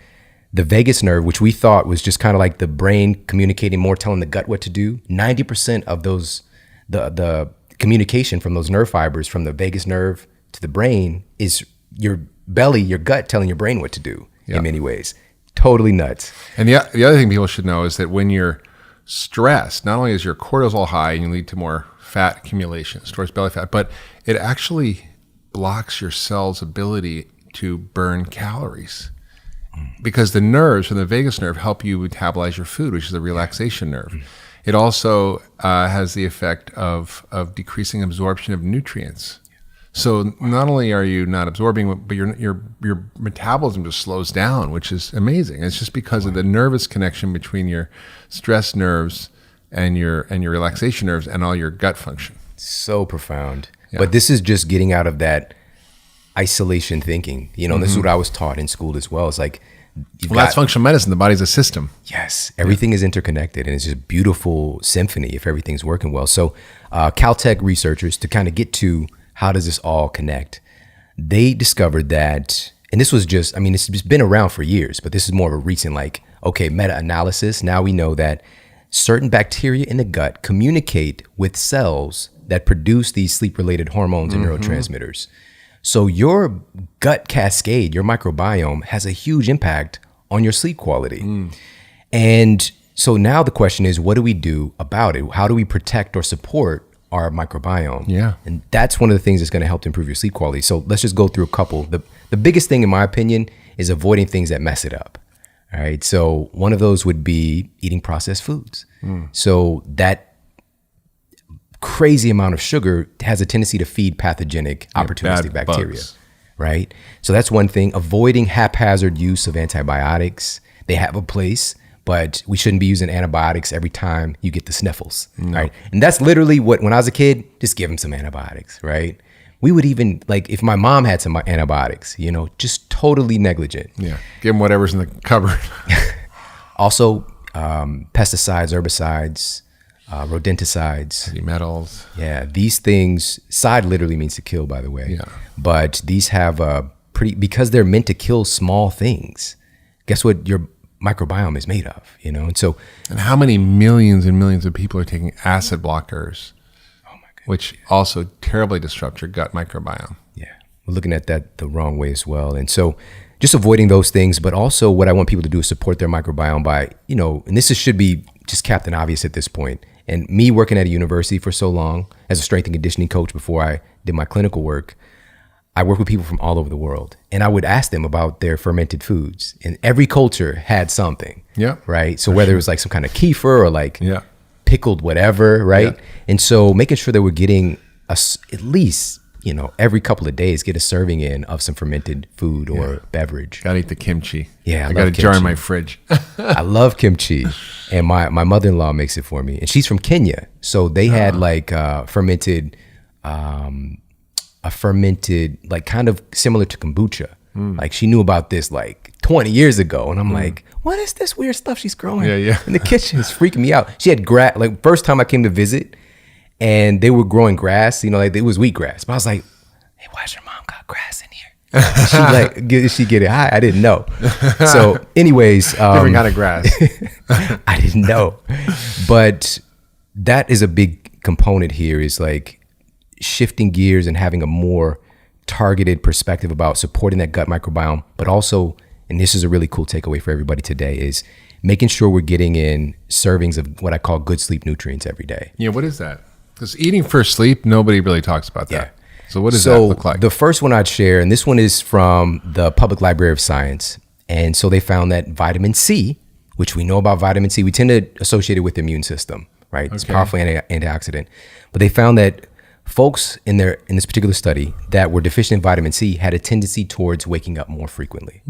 the vagus nerve, which we thought was just kind of like the brain communicating more, telling the gut what to do, 90% of those, the communication from those nerve fibers from the vagus nerve to the brain is your belly, your gut telling your brain what to do in many ways. Totally nuts. And the other thing people should know is that when you're stressed, not only is your cortisol high and you lead to more fat accumulation, stores belly fat, but it actually blocks your cell's ability to burn calories. Because the nerves from the vagus nerve help you metabolize your food, which is the relaxation nerve. It also has the effect of decreasing absorption of nutrients. So not only are you not absorbing, but your metabolism just slows down, which is amazing. It's just because of the nervous connection between your stress nerves and your relaxation nerves and all your gut function. So profound. Yeah. But this is just getting out of that isolation thinking. You know, this is what I was taught in school as well. It's like, that's functional medicine. The body's a system. Yes, everything is interconnected, and it's just a beautiful symphony if everything's working well. So Caltech researchers, to kind of get to how does this all connect, they discovered that, and this was just, I mean, it's been around for years, but this is more of a recent, like, okay, meta-analysis. Now we know that certain bacteria in the gut communicate with cells that produce these sleep-related hormones and neurotransmitters. So your gut cascade, your microbiome, has a huge impact on your sleep quality. And so now the question is, what do we do about it? How do we protect or support our microbiome? Yeah. And that's one of the things that's going to help to improve your sleep quality. So let's just go through a couple. The biggest thing, in my opinion, is avoiding things that mess it up. All right. So one of those would be eating processed foods. So that crazy amount of sugar has a tendency to feed pathogenic opportunistic bacteria, bugs. Right? So that's one thing. Avoiding haphazard use of antibiotics. They have a place, but we shouldn't be using antibiotics every time you get the sniffles, right? And that's literally what, when I was a kid, just give them some antibiotics, right? We would even, like, if my mom had some antibiotics, you know, just totally negligent. Yeah, give them whatever's in the cupboard. Also, pesticides, herbicides, rodenticides, heavy metals. Yeah, these things, side literally means to kill, by the way. Yeah. But these have a because they're meant to kill small things. Guess what your microbiome is made of, you know? And so. And how many millions and millions of people are taking acid blockers, which also terribly disrupt your gut microbiome. Yeah, we're looking at that the wrong way as well. And so just avoiding those things, but also what I want people to do is support their microbiome by, you know, and should be just Captain Obvious at this point. And me working at a university for so long as a strength and conditioning coach before I did my clinical work, I work with people from all over the world. And I would ask them about their fermented foods. And every culture had something. Yeah. Right? So whether it was like some kind of kefir or like pickled whatever, right? Yeah. And so making sure that we're getting at least, you know, every couple of days, get a serving in of some fermented food or beverage. Gotta eat the kimchi. Yeah, I got a jar in my fridge. I love kimchi, and my mother-in-law makes it for me, and she's from Kenya, so they had like fermented, like kind of similar to kombucha. Like she knew about this like 20 years ago, and I'm like, what is this weird stuff she's growing in the kitchen? It's freaking me out. She had like first time I came to visit. And they were growing grass, you know, like it was wheatgrass. But I was like, hey, why's your mom got grass in here? She like, she get it? I didn't know. So anyways. Different kind of grass. I didn't know. But that is a big component here, is like shifting gears and having a more targeted perspective about supporting that gut microbiome. But also, and this is a really cool takeaway for everybody today, is making sure we're getting in servings of what I call good sleep nutrients every day. Yeah, what is that? Because eating for sleep, nobody really talks about that. Yeah. So what does that look like? The first one I'd share, and this one is from the Public Library of Science. And so they found that vitamin C, which we know about vitamin C, we tend to associate it with the immune system, right? It's a powerful antioxidant. But they found that folks in this particular study that were deficient in vitamin C had a tendency towards waking up more frequently.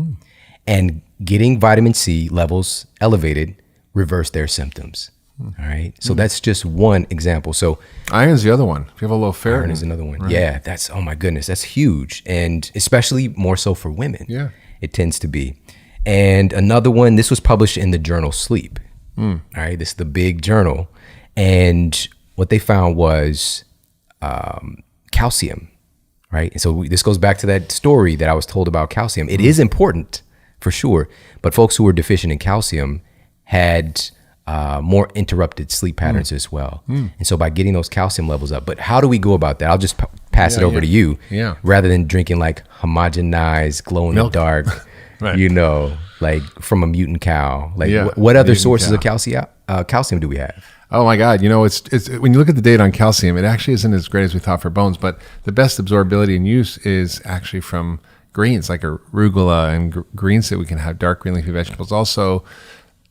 And getting vitamin C levels elevated reversed their symptoms. All right. So that's just one example. So iron's the other one. If you have a low ferritin. Iron is another one. Right. Yeah. That's, oh my goodness, that's huge. And especially more so for women. Yeah. It tends to be. And another one, this was published in the journal Sleep. All right. This is the big journal. And what they found was calcium. Right. And so this goes back to that story that I was told about calcium. It is important for sure. But folks who were deficient in calcium had more interrupted sleep patterns as well. And so by getting those calcium levels up, but how do we go about that? I'll just pass it over to you rather than drinking like homogenized, glow in the dark, you know, like from a mutant cow. Like what other sources of calcium do we have? Oh my God. You know, it's when you look at the data on calcium, it actually isn't as great as we thought for bones, but the best absorbability and use is actually from greens like arugula and greens that we can have, dark green leafy vegetables. Also,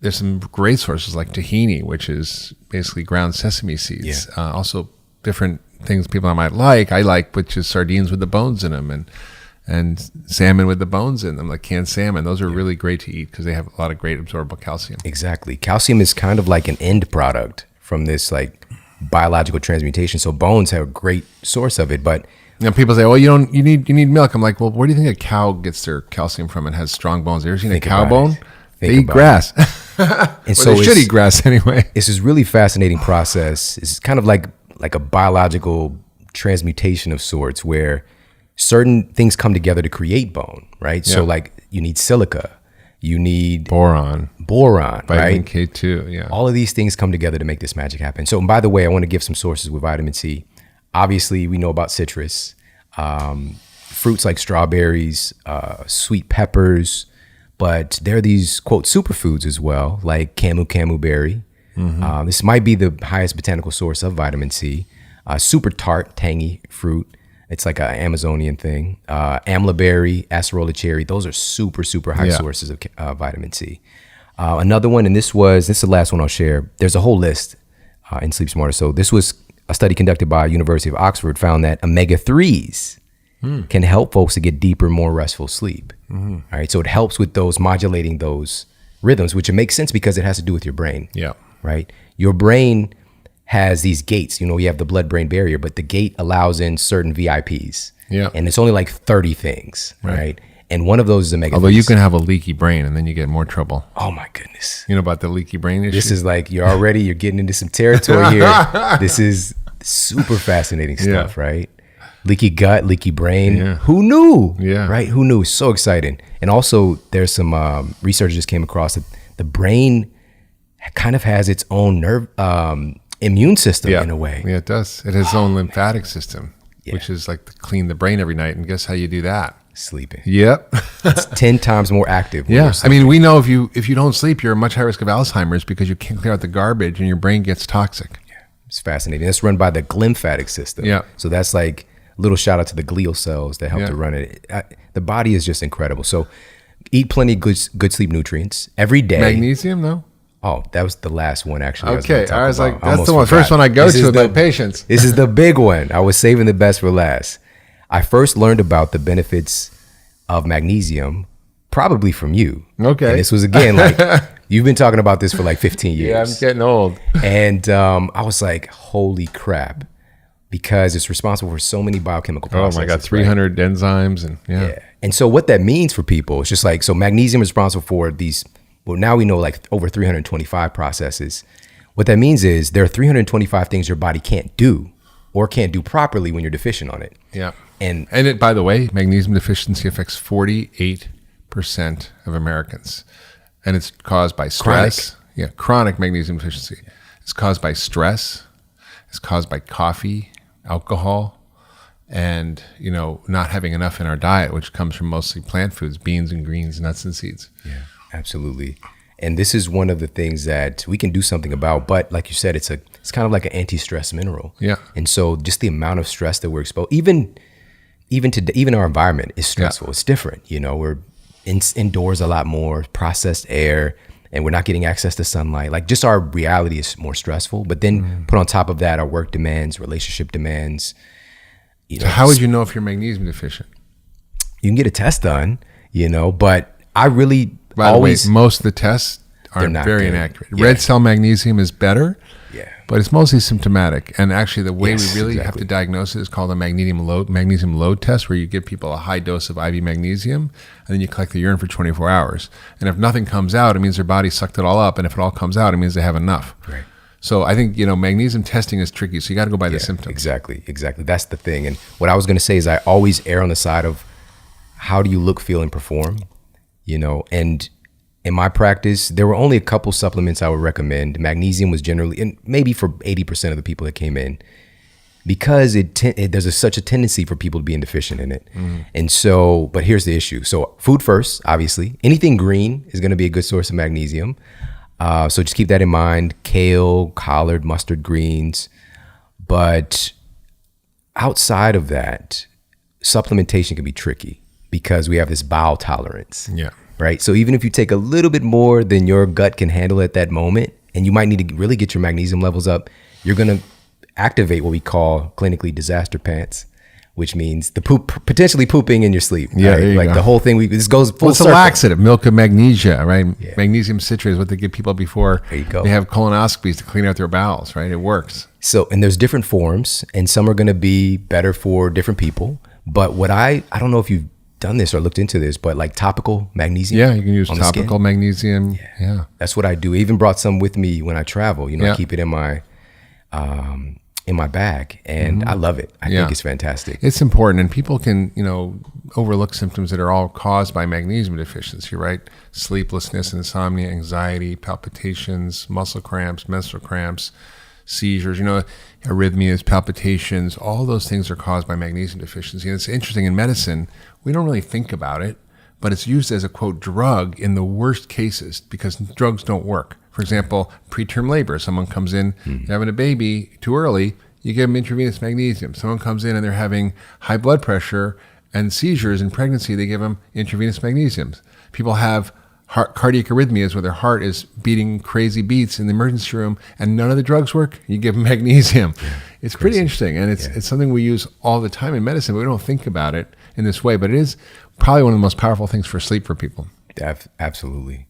there's some great sources like tahini, which is basically ground sesame seeds. Also different things people might like, I like, which is sardines with the bones in them, and salmon with the bones in them, like canned salmon. Those are really great to eat because they have a lot of great absorbable calcium. Exactly. Calcium is kind of like an end product from this like biological transmutation. So bones have a great source of it, but people say, "Well, you need milk." I'm like, "Well, where do you think a cow gets their calcium from? It has strong bones. Have you ever seen a cow bone? They eat grass, and so they should eat grass anyway." It's this really fascinating process. It's kind of like a biological transmutation of sorts, where certain things come together to create bone, right? Yeah. So like you need silica, you need boron, vitamin right? K2, yeah. All of these things come together to make this magic happen. So, and by the way, I want to give some sources with vitamin C. Obviously, we know about citrus, fruits like strawberries, sweet peppers, but there are these, quote, superfoods as well, like camu berry. Mm-hmm. This might be the highest botanical source of vitamin C. Super tart, tangy fruit. It's like an Amazonian thing. Amla berry, acerola cherry. Those are super, super high sources of vitamin C. Another one, and this is the last one I'll share. There's a whole list in Sleep Smarter. So this was a study conducted by University of Oxford found that omega-3s can help folks to get deeper, more restful sleep. Mm-hmm. All right. So it helps with those modulating those rhythms, which it makes sense because it has to do with your brain. Yeah. Right. Your brain has these gates. You have the blood-brain barrier, but the gate allows in certain VIPs. Yeah. And it's only like 30 things. Right. And one of those is omega-3s. Although you can have a leaky brain and then you get more trouble. Oh my goodness. You know about the leaky brain issue? This is like, you're getting into some territory here. This is super fascinating stuff, right? Leaky gut, leaky brain. Yeah. Who knew? Yeah. Right? Who knew? So exciting. And also there's some research just came across that the brain kind of has its own nerve immune system in a way. Yeah, it does. It has its own lymphatic system, which is like to clean the brain every night. And guess how you do that? Sleeping. Yep. It's 10 times more active. Yeah. I mean, we know if you don't sleep, you're at much higher risk of Alzheimer's because you can't clear out the garbage and your brain gets toxic. Yeah. It's fascinating. It's run by the glymphatic system. Yeah. So that's like a little shout out to the glial cells that help to run it. The body is just incredible. So eat plenty of good sleep nutrients every day. Magnesium, though? Oh, that was the last one, actually. Okay. I was like, that's the first one I go to about patients. This is the big one. I was saving the best for last. I first learned about the benefits of magnesium probably from you. Okay. And this was, again, like, you've been talking about this for like 15 years. Yeah, I'm getting old. And I was like, holy crap, because it's responsible for so many biochemical processes. Oh my God, 300 enzymes and yeah. And so what that means for people, it's just like, so magnesium is responsible for these, well, now we know like over 325 processes. What that means is there are 325 things your body can't do or can't do properly when you're deficient on it. Yeah. And it, by the way, magnesium deficiency affects 48% of Americans. And it's caused by stress. Chronic magnesium deficiency. It's caused by stress. It's caused by coffee, alcohol, and, not having enough in our diet, which comes from mostly plant foods, beans and greens, nuts and seeds. Yeah, absolutely. And this is one of the things that we can do something about. But like you said, it's kind of like an anti-stress mineral. Yeah. And so just the amount of stress that we're exposed, even our environment is stressful. It's different. We're indoors a lot more, processed air, and we're not getting access to sunlight. Like just our reality is more stressful. But then put on top of that, our work demands, relationship demands. So how would you know if you're magnesium deficient? You can get a test done, but I really By the way, most of the tests are very inaccurate. Yeah. Red cell magnesium is better, but it's mostly symptomatic. And actually, the way we really have to diagnose it is called a magnesium load test, where you give people a high dose of IV magnesium, and then you collect the urine for 24 hours. And if nothing comes out, it means their body sucked it all up. And if it all comes out, it means they have enough. Right. So I think, magnesium testing is tricky. So you got to go by the symptoms. Exactly. That's the thing. And what I was going to say is I always err on the side of how do you look, feel, and perform, and in my practice, there were only a couple supplements I would recommend. Magnesium was generally, and maybe for 80% of the people that came in, because there's such a tendency for people to be deficient in it. And so, but here's the issue. So food first, obviously. Anything green is going to be a good source of magnesium. So just keep that in mind. Kale, collard, mustard greens. But outside of that, supplementation can be tricky because we have this bowel tolerance. Yeah. Right. So even if you take a little bit more than your gut can handle at that moment, and you might need to really get your magnesium levels up, you're going to activate what we call clinically disaster pants, which means the potentially pooping in your sleep. Yeah, right? there you like go. the whole thing. This goes full What's a circle. laxative? Milk of magnesia, right? Yeah. Magnesium citrate is what they give people before There you go. they have colonoscopies to clean out their bowels, right? It works. So, and there's different forms, and some are going to be better for different people. But what I don't know if you've done this or looked into this, but like topic magnesium. Yeah, you can use on the topical skin. magnesium. Yeah. That's what I do. I even brought some with me when I travel. You know, Yeah. I keep it in my bag, and I love it. I think it's fantastic. It's important, and people can, overlook symptoms that are all caused by magnesium deficiency, right? Sleeplessness, insomnia, anxiety, palpitations, muscle cramps, menstrual cramps, seizures, arrhythmias, palpitations, all those things are caused by magnesium deficiency. And it's interesting, in medicine, we don't really think about it, but it's used as a, quote, drug in the worst cases because drugs don't work. For example, preterm labor, someone comes in, they're having a baby too early, you give them intravenous magnesium. Someone comes in and they're having high blood pressure and seizures in pregnancy, they give them intravenous magnesiums. People have cardiac arrhythmias where their heart is beating crazy beats in the emergency room and none of the drugs work, you give them magnesium. Yeah, it's pretty interesting, and it's something we use all the time in medicine, but we don't think about it in this way, but it is probably one of the most powerful things for sleep for people. Absolutely.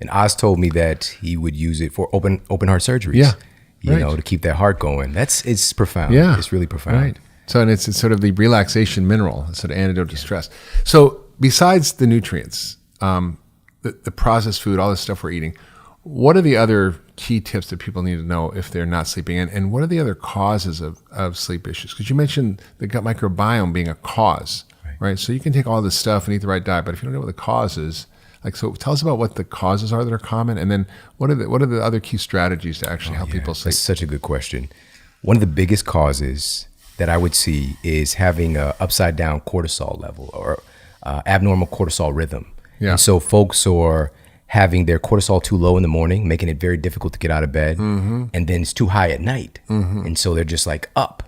And Oz told me that he would use it for open heart surgeries. Yeah, you know, to keep that heart going. It's profound. Yeah, it's really profound. Right. So, and it's sort of the relaxation mineral, sort of antidote to stress. So, besides the nutrients, the processed food, all this stuff we're eating, what are the other key tips that people need to know if they're not sleeping? And what are the other causes of sleep issues? Because you mentioned the gut microbiome being a cause, right? So you can take all this stuff and eat the right diet, but if you don't know what the cause is, so tell us about what the causes are that are common, and then what are the other key strategies to actually help people sleep? That's such a good question. One of the biggest causes that I would see is having a upside down cortisol level or abnormal cortisol rhythm. Yeah. And so folks are having their cortisol too low in the morning, making it very difficult to get out of bed. And then it's too high at night. And so they're just like up.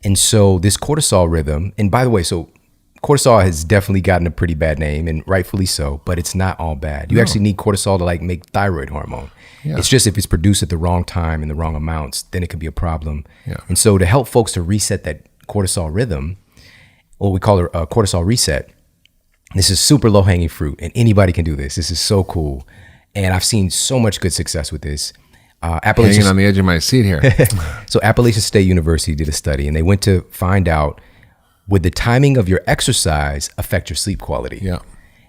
And so this cortisol rhythm, and by the way, so cortisol has definitely gotten a pretty bad name, and rightfully so, but it's not all bad. You actually need cortisol to like make thyroid hormone. Yeah. It's just if it's produced at the wrong time in the wrong amounts, then it could be a problem. Yeah. And so to help folks to reset that cortisol rhythm, what we call a cortisol reset, this is super low hanging fruit, and anybody can do this. This is so cool. And I've seen so much good success with this. Hanging on the edge of my seat here. So Appalachian State University did a study, and they went to find out, would the timing of your exercise affect your sleep quality? Yeah.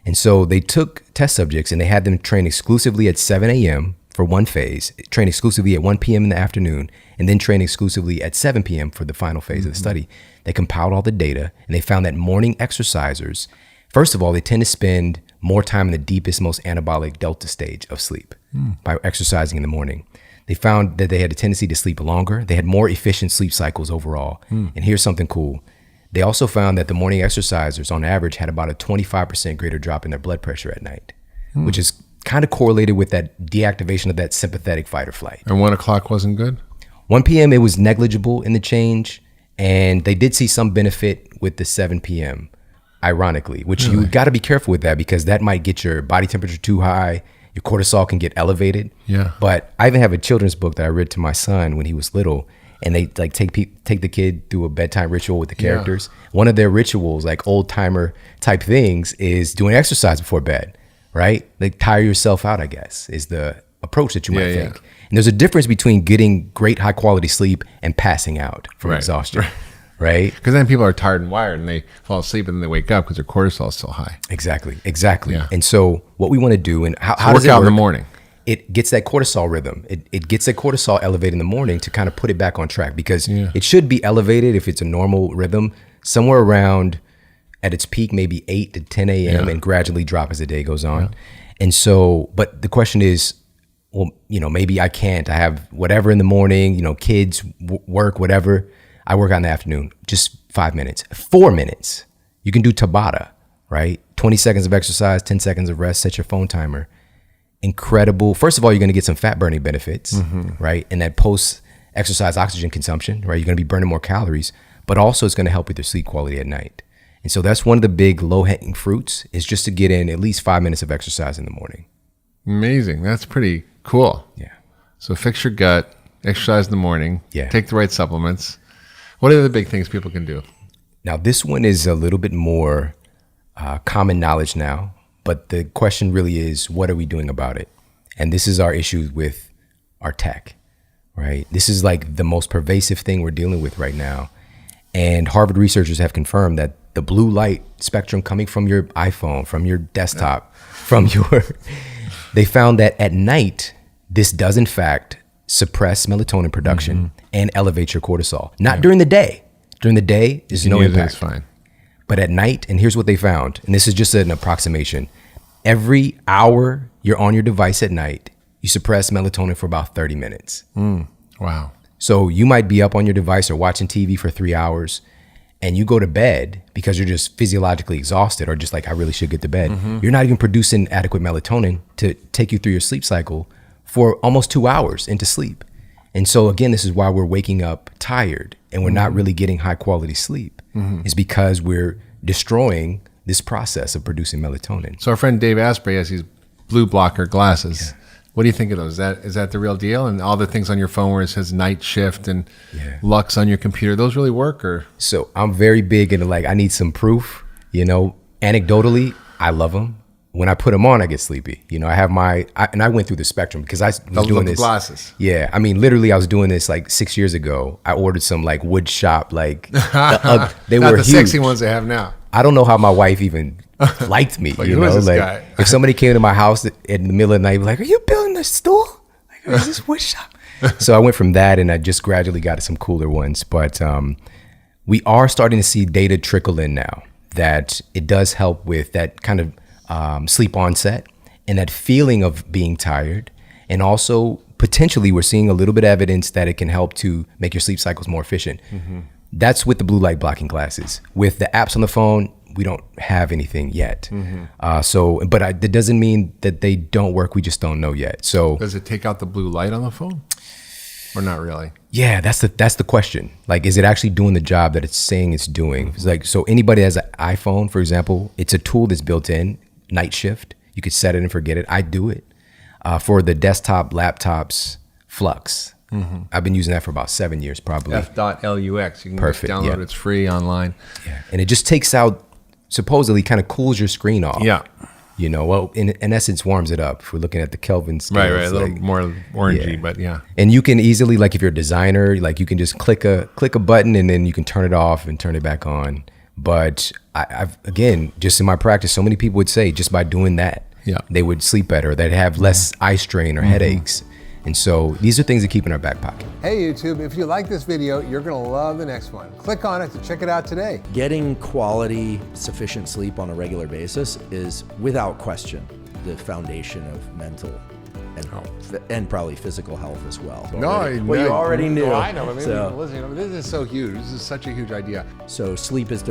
And so they took test subjects and they had them train exclusively at 7 a.m. for one phase, train exclusively at 1 p.m. in the afternoon, and then train exclusively at 7 p.m. for the final phase of the study. They compiled all the data, and they found that morning exercisers, first of all, they tend to spend more time in the deepest, most anabolic delta stage of sleep by exercising in the morning. They found that they had a tendency to sleep longer. They had more efficient sleep cycles overall. And here's something cool. They also found that the morning exercisers on average had about a 25% greater drop in their blood pressure at night, which is kind of correlated with that deactivation of that sympathetic fight or flight. And 1 o'clock wasn't good? 1 p.m. it was negligible in the change, and they did see some benefit with the 7 p.m., ironically, which you got to be careful with that because that might get your body temperature too high. Your cortisol can get elevated. Yeah. But I even have a children's book that I read to my son when he was little, and they like take the kid through a bedtime ritual with the characters. One of their rituals, like old timer type things, is doing exercise before bed, right? Like tire yourself out, I guess, is the approach that you might think. And there's a difference between getting great high quality sleep and passing out from exhaustion, right? Because then people are tired and wired and they fall asleep and then they wake up because their cortisol is still high. Exactly. Yeah. And so what we want to do, and how so does it work out work? in the morning? It gets that cortisol rhythm. It gets that cortisol elevated in the morning to kind of put it back on track because it should be elevated if it's a normal rhythm, somewhere around at its peak, maybe 8 to 10 a.m. and gradually drop as the day goes on. And so, but the question is, well, maybe I can't. I have whatever in the morning, kids, work, whatever. I work out in the afternoon, just 5 minutes, 4 minutes. You can do Tabata, right? 20 seconds of exercise, 10 seconds of rest, set your phone timer. Incredible. First of all, you're going to get some fat burning benefits, right? And that post exercise oxygen consumption, right? You're going to be burning more calories, but also it's going to help with your sleep quality at night. And so that's one of the big low hanging fruits is just to get in at least 5 minutes of exercise in the morning. Amazing. That's pretty cool. Yeah. So fix your gut, exercise in the morning, Yeah. take the right supplements. What are the big things people can do? Now, this one is a little bit more common knowledge now, but the question really is, what are we doing about it? And this is our issue with our tech, right? This is like the most pervasive thing we're dealing with right now. And Harvard researchers have confirmed that the blue light spectrum coming from your iPhone, from your desktop, from your, they found that at night, this does in fact suppress melatonin production and elevate your cortisol. Not during the day. During the day, there's no impact. It's fine. But at night, and here's what they found, and this is just an approximation. Every hour you're on your device at night, you suppress melatonin for about 30 minutes. Wow. So you might be up on your device or watching TV for 3 hours, and you go to bed because you're just physiologically exhausted or just like, I really should get to bed. You're not even producing adequate melatonin to take you through your sleep cycle for almost 2 hours into sleep. And so again, this is why we're waking up tired and we're not really getting high quality sleep. Is because we're destroying this process of producing melatonin. So our friend Dave Asprey has these blue blocker glasses. What do you think of those? Is that the real deal? And all the things on your phone where it says night shift and Lux on your computer, those really work? Or So I'm very big into like, I need some proof, anecdotally, I love them. When I put them on, I get sleepy. I have and I went through the spectrum because I was doing this. Glasses. Yeah. I mean, literally I was doing this like 6 years ago. I ordered some like wood shop, like they Not were the huge. sexy ones they have now. I don't know how my wife even liked me. Like, who is this guy? If somebody came to my house in the middle of the night, be like, "Are you building a store? Like, is this wood shop?" So I went from that, and I just gradually got to some cooler ones. But we are starting to see data trickle in now that it does help with that kind of sleep onset and that feeling of being tired, and also potentially we're seeing a little bit of evidence that it can help to make your sleep cycles more efficient. That's with the blue light blocking glasses. With the apps on the phone, we don't have anything yet. But that doesn't mean that they don't work. We just don't know yet. So Does it take out the blue light on the phone? Or not really? yeah, that's the question. Like, is it actually doing the job that it's saying it's doing? It's like, so anybody has an iPhone, for example, it's a tool that's built in, night shift. You could set it and forget it. I do it. For the desktop laptops, Flux. I've been using that for about 7 years, probably. F.lux. You can Perfect, just download it. It's free online. Yeah. And it just takes out, supposedly kind of cools your screen off. Yeah. Well, in essence, warms it up. If we're looking at the Kelvin scale. Right. A little more orangey, but yeah. And you can easily, like if you're a designer, like you can just click a button and then you can turn it off and turn it back on. But I've, again, just in my practice, so many people would say just by doing that, they would sleep better. They'd have less eye strain or headaches. And so these are things that keep in our back pocket. Hey YouTube, if you like this video, you're gonna love the next one. Click on it to check it out today. Getting quality, sufficient sleep on a regular basis is, without question, the foundation of mental and probably physical health as well. You already knew. No, I know. I mean, So- listen, this is so huge. This is such a huge idea. So sleep is divided